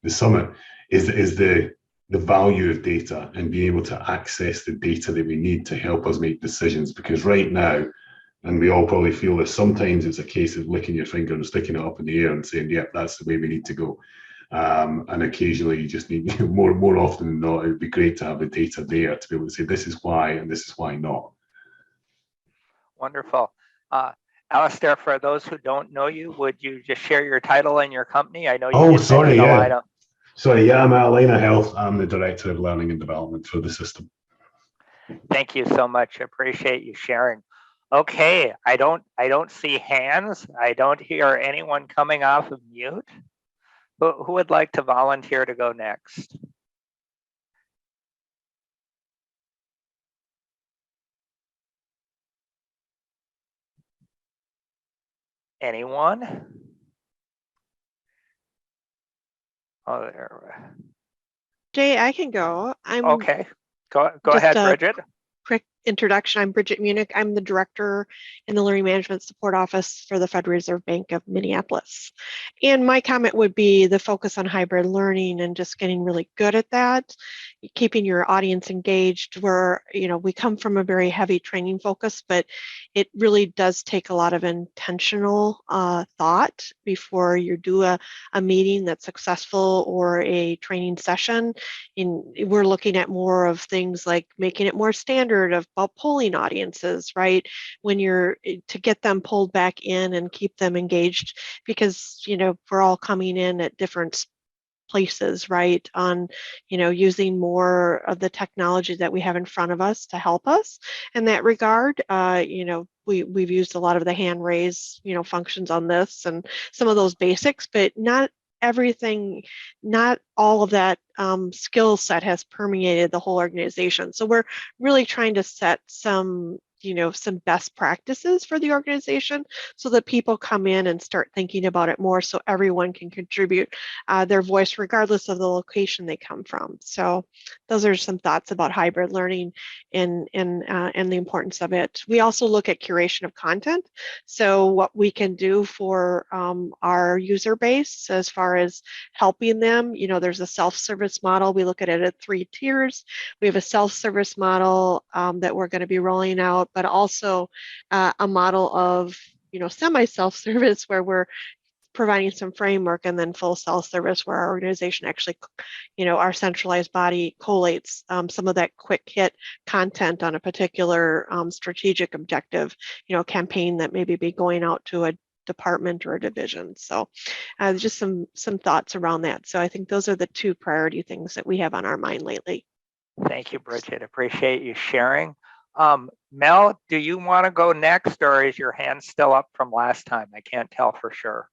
the summit, is the value of data and being able to access the data that we need to help us make decisions. Because right now, and we all probably feel this, sometimes it's a case of licking your finger and sticking it up in the air and saying, yep, that's the way we need to go. And occasionally you just need, more often than not, it would be great to have the data there to be able to say, this is why and this is why not. Wonderful. Alistair, for those who don't know you, would you just share your title and your company? I know you did sorry, mention yeah. Alina. Sorry, yeah, I'm at Alina Health. I'm the Director of Learning and Development for the system. Thank you so much. Appreciate you sharing. Okay, I don't see hands. I don't hear anyone coming off of mute. Who would like to volunteer to go next? Anyone? Oh, there. Jay, I can go. I'm okay. Go just ahead, Bridget. Quick introduction. I'm Bridget Munich. I'm the director in the Learning Management Support Office for the Federal Reserve Bank of Minneapolis. And my comment would be the focus on hybrid learning and just getting really good at that, keeping your audience engaged. Where, we come from a very heavy training focus, but it really does take a lot of intentional thought before you do a meeting that's successful or a training session. We're looking at more of things like making it more standard about polling audiences, right? When to get them pulled back in and keep them engaged, because, we're all coming in at different places, right? On, using more of the technology that we have in front of us to help us in that regard. We've used a lot of the hand raise, functions on this and some of those basics, but not everything, not all of that skill set has permeated the whole organization. So we're really trying to set some best practices for the organization so that people come in and start thinking about it more, so everyone can contribute their voice regardless of the location they come from. So those are some thoughts about hybrid learning and the importance of it. We also look at curation of content. So what we can do for our user base as far as helping them, there's a self-service model. We look at it at 3 tiers. We have a self-service model that we're going to be rolling out, but also a model of, semi-self-service where we're providing some framework, and then full self-service where our organization actually, our centralized body collates some of that quick hit content on a particular strategic objective, campaign that maybe be going out to a department or a division. So just some thoughts around that. So I think those are the 2 priority things that we have on our mind lately. Thank you, Bridget. Appreciate you sharing. Mel, do you want to go next, or is your hand still up from last time? I can't tell for sure.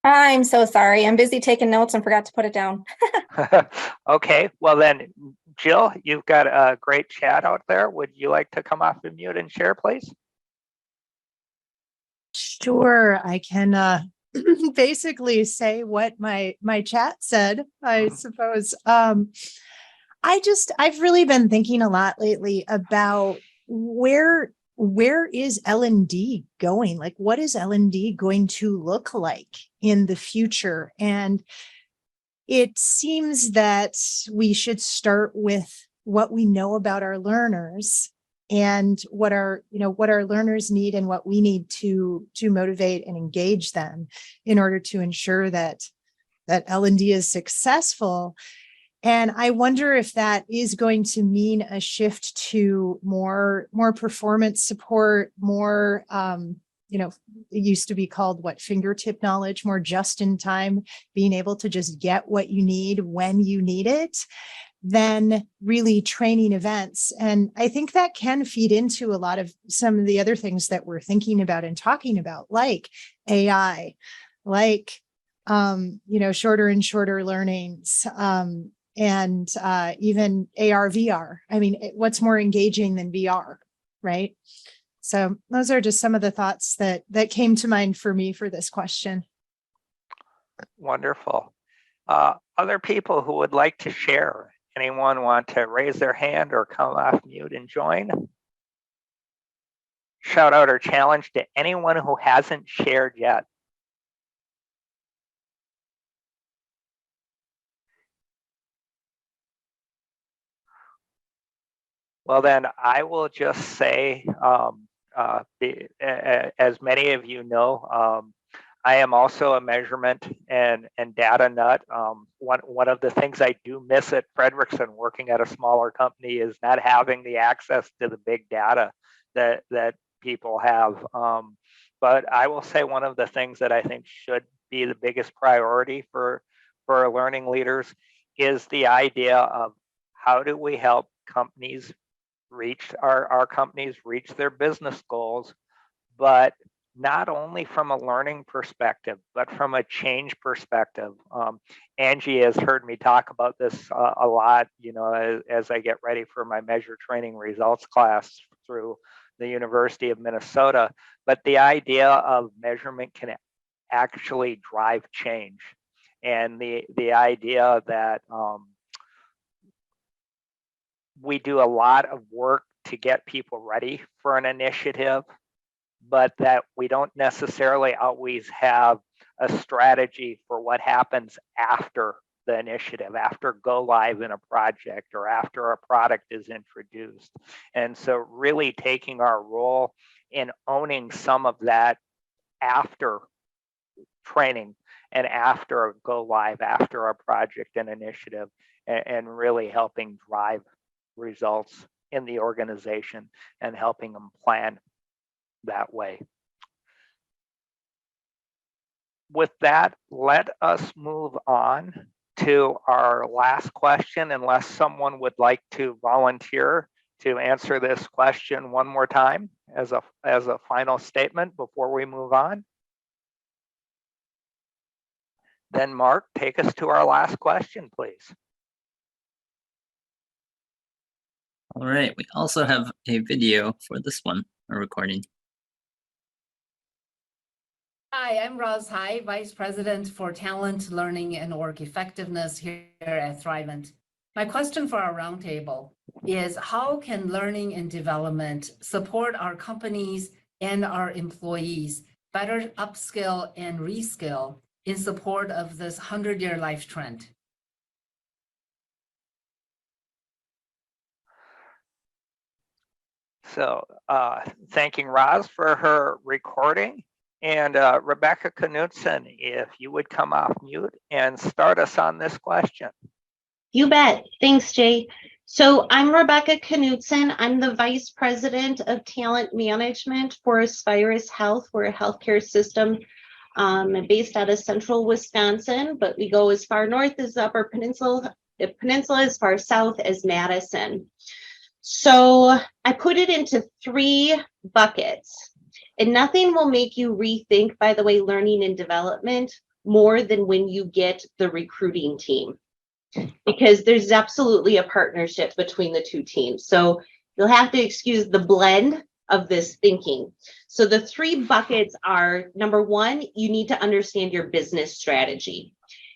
I'm so sorry. I'm busy taking notes and forgot to put it down. Okay, well then, Jill, you've got a great chat out there. Would you like to come off of mute and share, please? Sure, I can basically say what my chat said, I suppose. I've really been thinking a lot lately about where is L&D going? Like, what is L&D going to look like in the future? And it seems that we should start with what we know about our learners and what our learners need and what we need to motivate and engage them in order to ensure that L&D is successful. And I wonder if that is going to mean a shift to more performance support, more, it used to be called fingertip knowledge, more just in time, being able to just get what you need when you need it. than really training events. And I think that can feed into a lot of some of the other things that we're thinking about and talking about, like AI, like, shorter and shorter learnings, and even AR, VR. I mean, what's more engaging than VR, right? So those are just some of the thoughts that came to mind for me for this question. Wonderful. Other people who would like to share? Anyone want to raise their hand or come off mute and join? Shout out or challenge to anyone who hasn't shared yet. Well, then I will just say, as many of you know, I am also a measurement and data nut. One of the things I do miss at Fredrickson, working at a smaller company, is not having the access to the big data that people have. But I will say one of the things that I think should be the biggest priority for learning leaders is the idea of how do we help companies our companies reach their business goals, but not only from a learning perspective, but from a change perspective. Angie has heard me talk about this a lot, as I get ready for my measure training results class through the University of Minnesota. But the idea of measurement can actually drive change. And the idea that we do a lot of work to get people ready for an initiative, but that we don't necessarily always have a strategy for what happens after the initiative, after go live in a project or after a product is introduced. And so really taking our role in owning some of that after training and after a go live, after a project and initiative, and really helping drive results in the organization and helping them plan that way. With that, let us move on to our last question, unless someone would like to volunteer to answer this question one more time as a final statement before we move on. Then Mark, take us to our last question, please. All right, we also have a video for this one, a recording. Hi, I'm Roz Hai, Vice President for Talent, Learning, and Work Effectiveness here at Thrivent. My question for our roundtable is, how can learning and development support our companies and our employees better upskill and reskill in support of this 100-year life trend? So thanking Roz for her recording. And Rebecca Knudsen, if you would come off mute and start us on this question. You bet. Thanks, Jay. So I'm Rebecca Knudsen. I'm the Vice President of Talent Management for Aspirus Health. We're a healthcare system based out of central Wisconsin, but we go as far north as the Upper Peninsula, as far south as Madison. So I put it into 3 buckets. And nothing will make you rethink, by the way, learning and development more than when you get the recruiting team, because there's absolutely a partnership between the 2 teams. So you'll have to excuse the blend of this thinking. So the 3 buckets are, number 1, you need to understand your business strategy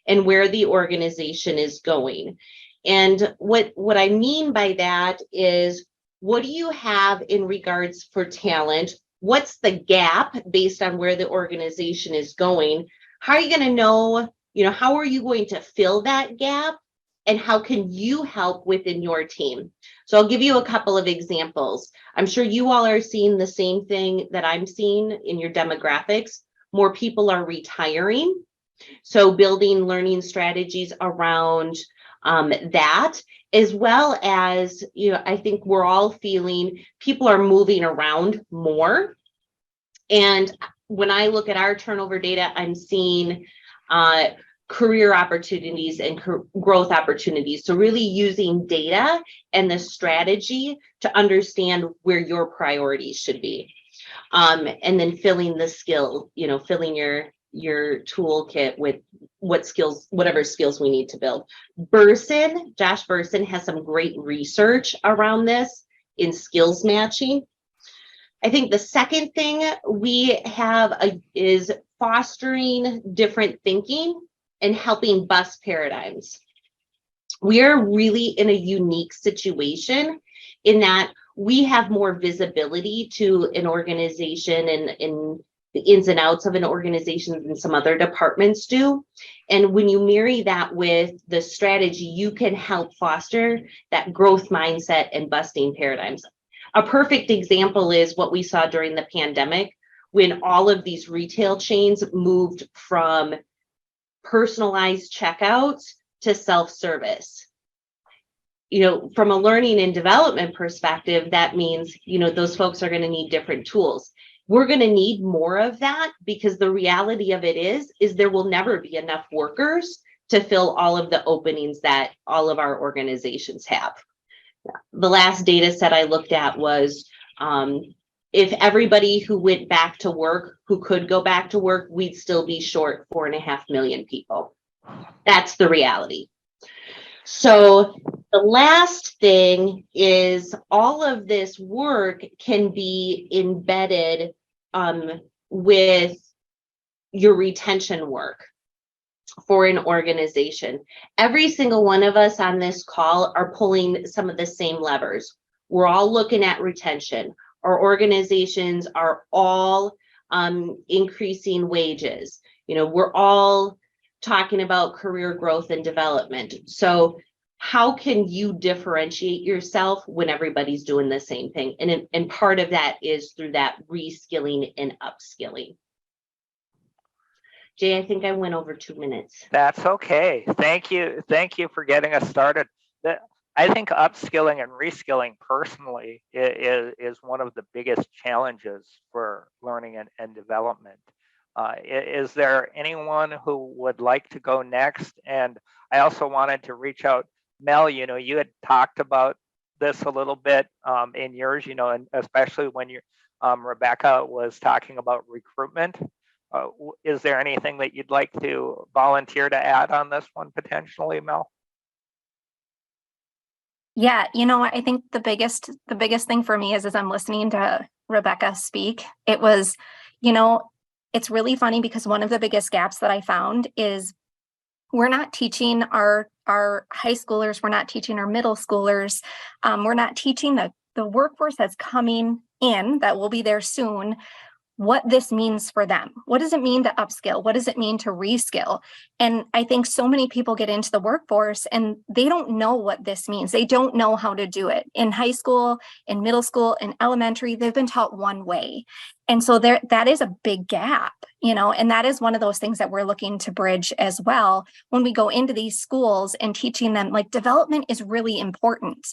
and where the organization is going. And what I mean by that is, what do you have in regards for talent? What's the gap based on where the organization is going? How are you going to know, how are you going to fill that gap? And how can you help within your team? So I'll give you a couple of examples. I'm sure you all are seeing the same thing that I'm seeing in your demographics. More people are retiring. So building learning strategies around that, as well as, I think we're all feeling people are moving around more. And when I look at our turnover data, I'm seeing career opportunities and growth opportunities. So really using data and the strategy to understand where your priorities should be. And then filling the skill, filling your toolkit with whatever skills we need to build. Josh Burson has some great research around this in skills matching. I think the second thing we have is fostering different thinking and helping bust paradigms. We are really in a unique situation in that we have more visibility to an organization and in the ins and outs of an organization than some other departments do. And when you marry that with the strategy, you can help foster that growth mindset and busting paradigms. A perfect example is what we saw during the pandemic when all of these retail chains moved from personalized checkouts to self-service. From a learning and development perspective, that means, those folks are going to need different tools. We're going to need more of that because the reality of it is there will never be enough workers to fill all of the openings that all of our organizations have. The last data set I looked at was if everybody who went back to work, who could go back to work, we'd still be short 4.5 million people. That's the reality. So the last thing is all of this work can be embedded with your retention work for an organization. Every single one of us on this call are pulling some of the same levers. We're all looking at retention. Our organizations are all increasing wages. We're all talking about career growth and development. So how can you differentiate yourself when everybody's doing the same thing? And part of that is through that reskilling and upskilling. Jay, I think I went over 2 minutes. That's okay. Thank you. Thank you for getting us started. I think upskilling and reskilling personally is one of the biggest challenges for learning and development. Is there anyone who would like to go next? And I also wanted to reach out, Mel, you had talked about this a little bit in yours, and especially when Rebecca was talking about recruitment. Is there anything that you'd like to volunteer to add on this one potentially, Mel? Yeah, I think the biggest thing for me is as I'm listening to Rebecca speak, it was, it's really funny because one of the biggest gaps that I found is we're not teaching our high schoolers, we're not teaching our middle schoolers, we're not teaching the workforce that's coming in, that will be there soon, what this means for them. What does it mean to upskill? What does it mean to reskill? And I think so many people get into the workforce and they don't know what this means. They don't know how to do it. In high school, in middle school, in elementary, they've been taught one way. And so that is a big gap, and that is one of those things that we're looking to bridge as well when we go into these schools and teaching them like development is really important.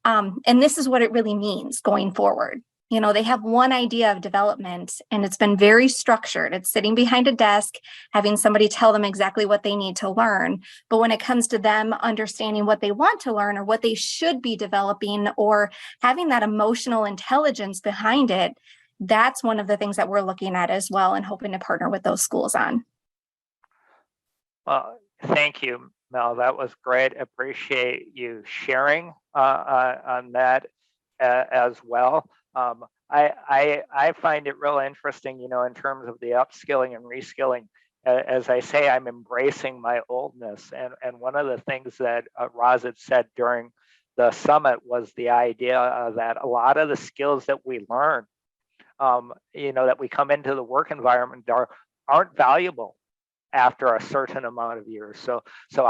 And this is what it really means going forward. They have one idea of development and it's been very structured. It's sitting behind a desk, having somebody tell them exactly what they need to learn. But when it comes to them understanding what they want to learn or what they should be developing or having that emotional intelligence behind it, that's one of the things that we're looking at as well and hoping to partner with those schools on. Well, thank you, Mel. That was great. Appreciate you sharing on that as well. I find it real interesting, in terms of the upskilling and reskilling. As I say, I'm embracing my oldness. And one of the things that Roz had said during the summit was the idea that a lot of the skills that we learn, that we come into the work environment aren't valuable after a certain amount of years. So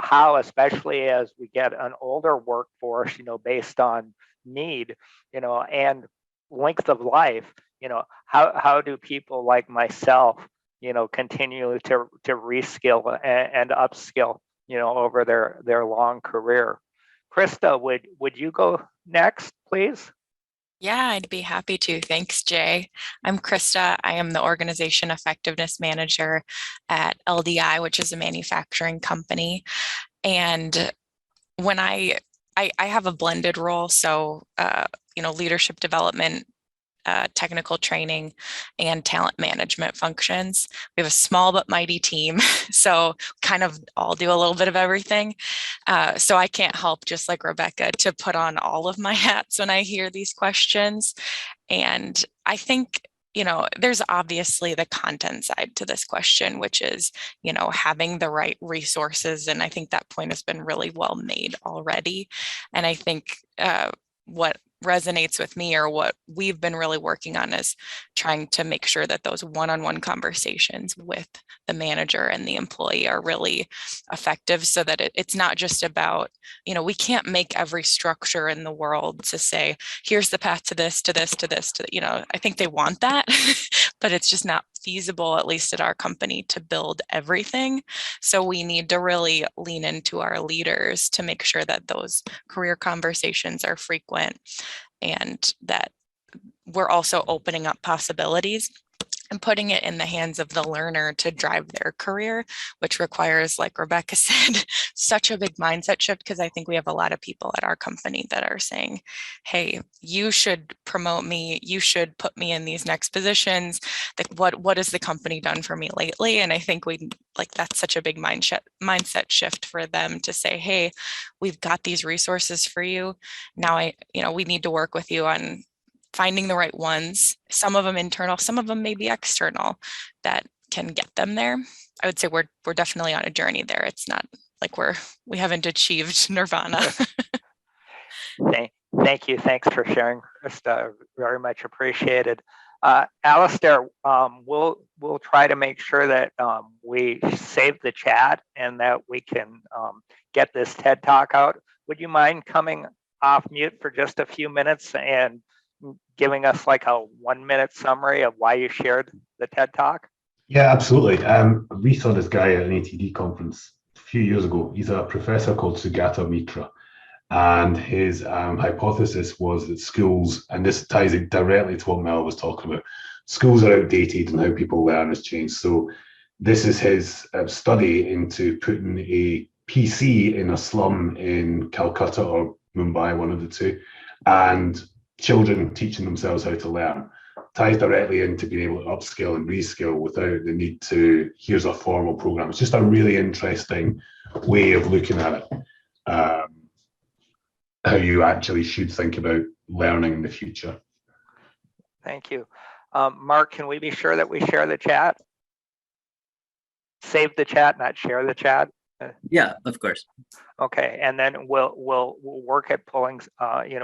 how, especially as we get an older workforce, based on need, and length of life, how do people like myself, continue to reskill and upskill, over their long career? Krista, would you go next, please? Yeah, I'd be happy to. Thanks, Jay. I'm Krista. I am the Organization Effectiveness Manager at LDI, which is a manufacturing company. And when I have a blended role, so leadership development, technical training, and talent management functions. We have a small but mighty team, so kind of all do a little bit of everything. So I can't help, just like Rebecca, to put on all of my hats when I hear these questions. And I think, there's obviously the content side to this question, which is, having the right resources. And I think that point has been really well made already. And I think what resonates with me, or what we've been really working on, is trying to make sure that those one-on-one conversations with the manager and the employee are really effective, so that it's not just about, we can't make every structure in the world to say, here's the path to this, to this, to this, to, I think they want that, but it's just not feasible, at least at our company, to build everything. So we need to really lean into our leaders to make sure that those career conversations are frequent, and that we're also opening up possibilities and putting it in the hands of the learner to drive their career, which requires, like Rebecca said, such a big mindset shift, because I think we have a lot of people at our company that are saying, hey, you should promote me, you should put me in these next positions. Like, what has the company done for me lately? And I think that's such a big mindset shift for them to say, hey, we've got these resources for you. Now we need to work with you on finding the right ones, some of them internal, some of them maybe external, that can get them there. I would say we're definitely on a journey there. It's not like we haven't achieved nirvana. Thank you. Thanks for sharing, Krista. Very much appreciated. Alistair, we'll try to make sure that we save the chat and that we can get this TED Talk out. Would you mind coming off mute for just a few minutes and giving us like a 1-minute summary of why you shared the TED Talk? Yeah, absolutely. We saw this guy at an ATD conference a few years ago. He's a professor called Sugata Mitra. And his hypothesis was that schools, and this ties it directly to what Mel was talking about, schools are outdated and how people learn has changed. So this is his study into putting a PC in a slum in Calcutta or Mumbai, one of the two, and children teaching themselves how to learn. Ties directly into being able to upskill and reskill without the need to, here's a formal program. It's just a really interesting way of looking at it. How you actually should think about learning in the future. Thank you. Mark, can we be sure that we share the chat? Save the chat, not share the chat? Yeah, of course. Okay, and then we'll work at pulling,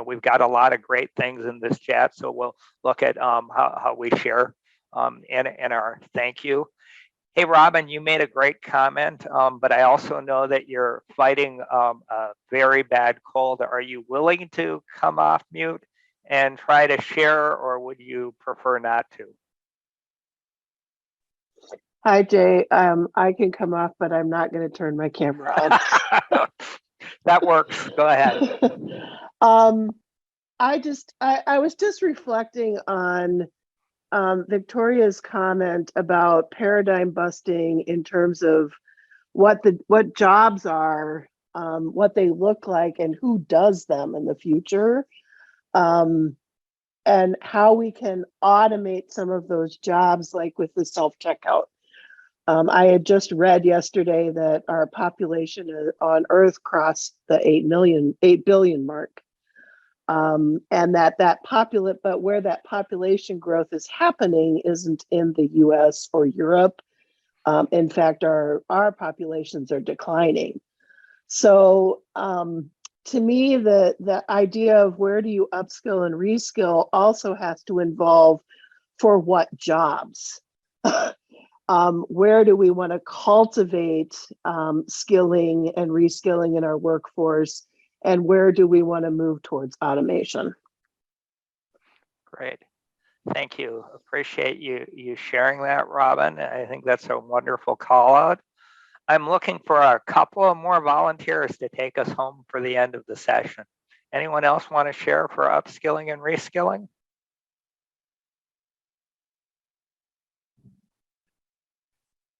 we've got a lot of great things in this chat, so we'll look at how we share in our thank you. Hey, Robin, you made a great comment, but I also know that you're fighting a very bad cold. Are you willing to come off mute and try to share, or would you prefer not to? Hi, Jay. I can come off, but I'm not going to turn my camera on. That works. Go ahead. I was just reflecting on Victoria's comment about paradigm busting in terms of what jobs are, what they look like, and who does them in the future, and how we can automate some of those jobs, like with the self-checkout. I had just read yesterday that our population on Earth crossed the 8 billion mark. And but where that population growth is happening isn't in the US or Europe. In fact, our populations are declining. So to me, the idea of where do you upskill and reskill also has to involve for what jobs. Where do we want to cultivate skilling and reskilling in our workforce? And where do we want to move towards automation? Great. Thank you. Appreciate you sharing that, Robin. I think that's a wonderful call out. I'm looking for a couple of more volunteers to take us home for the end of the session. Anyone else want to share for upskilling and reskilling?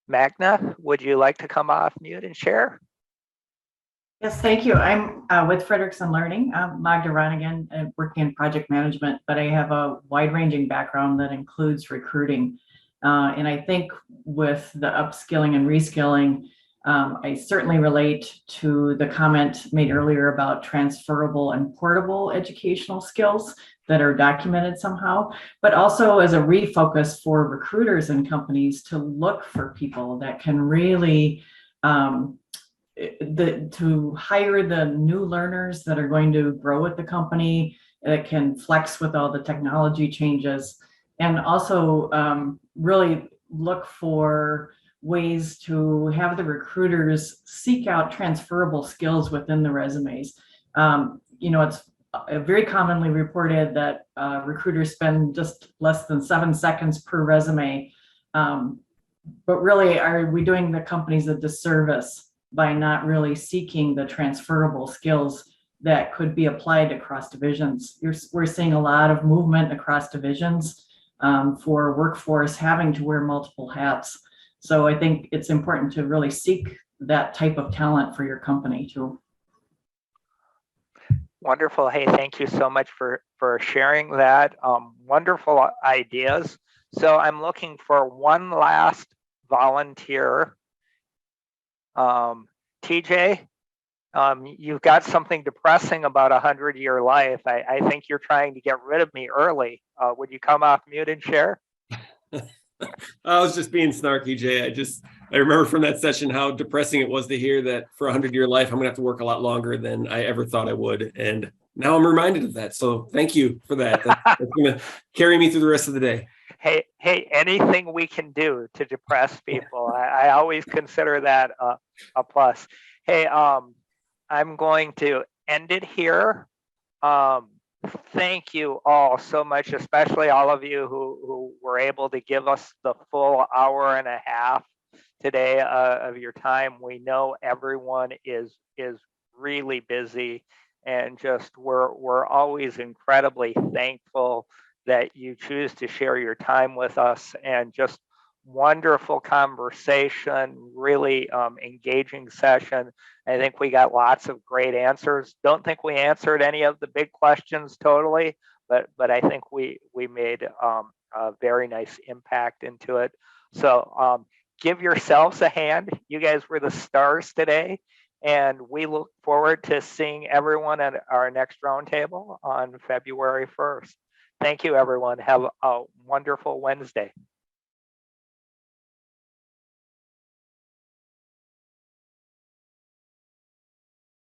Magna, would you like to come off mute and share? Yes, thank you. I'm with Fredrickson Learning. I'm Magda Ronigan, working in project management, but I have a wide-ranging background that includes recruiting. And I think with the upskilling and reskilling, I certainly relate to the comment made earlier about transferable and portable educational skills that are documented somehow, but also as a refocus for recruiters and companies to look for people that can really to hire the new learners that are going to grow with the company, that can flex with all the technology changes, and also really look for ways to have the recruiters seek out transferable skills within the resumes. You know, it's very commonly reported that recruiters spend just less than 7 seconds per resume. But really, are we doing the companies a disservice by not really seeking the transferable skills that could be applied across divisions? We're seeing a lot of movement across divisions for workforce having to wear multiple hats. So I think it's important to really seek that type of talent for your company too. Wonderful. Hey, thank you so much for sharing that. Wonderful ideas. So I'm looking for one last volunteer. TJ, you've got something depressing about 100-year life. I think you're trying to get rid of me early. Would you come off mute and share? I was just being snarky, Jay. I remember from that session how depressing it was to hear that for 100-year life, I'm gonna have to work a lot longer than I ever thought I would. And now I'm reminded of that. So thank you for that. That's gonna carry me through the rest of the day. Hey, anything we can do to depress people, I always consider that a plus. Hey, I'm going to end it here. Thank you all so much, especially all of you who were able to give us the full hour and a half today of your time. We know everyone is really busy, and just we're always incredibly thankful that you choose to share your time with us, and just wonderful conversation, really engaging session. I think we got lots of great answers. Don't think we answered any of the big questions totally, but I think we made a very nice impact into it. So give yourselves a hand. You guys were the stars today, and we look forward to seeing everyone at our next roundtable on February 1st. Thank you, everyone. Have a wonderful Wednesday.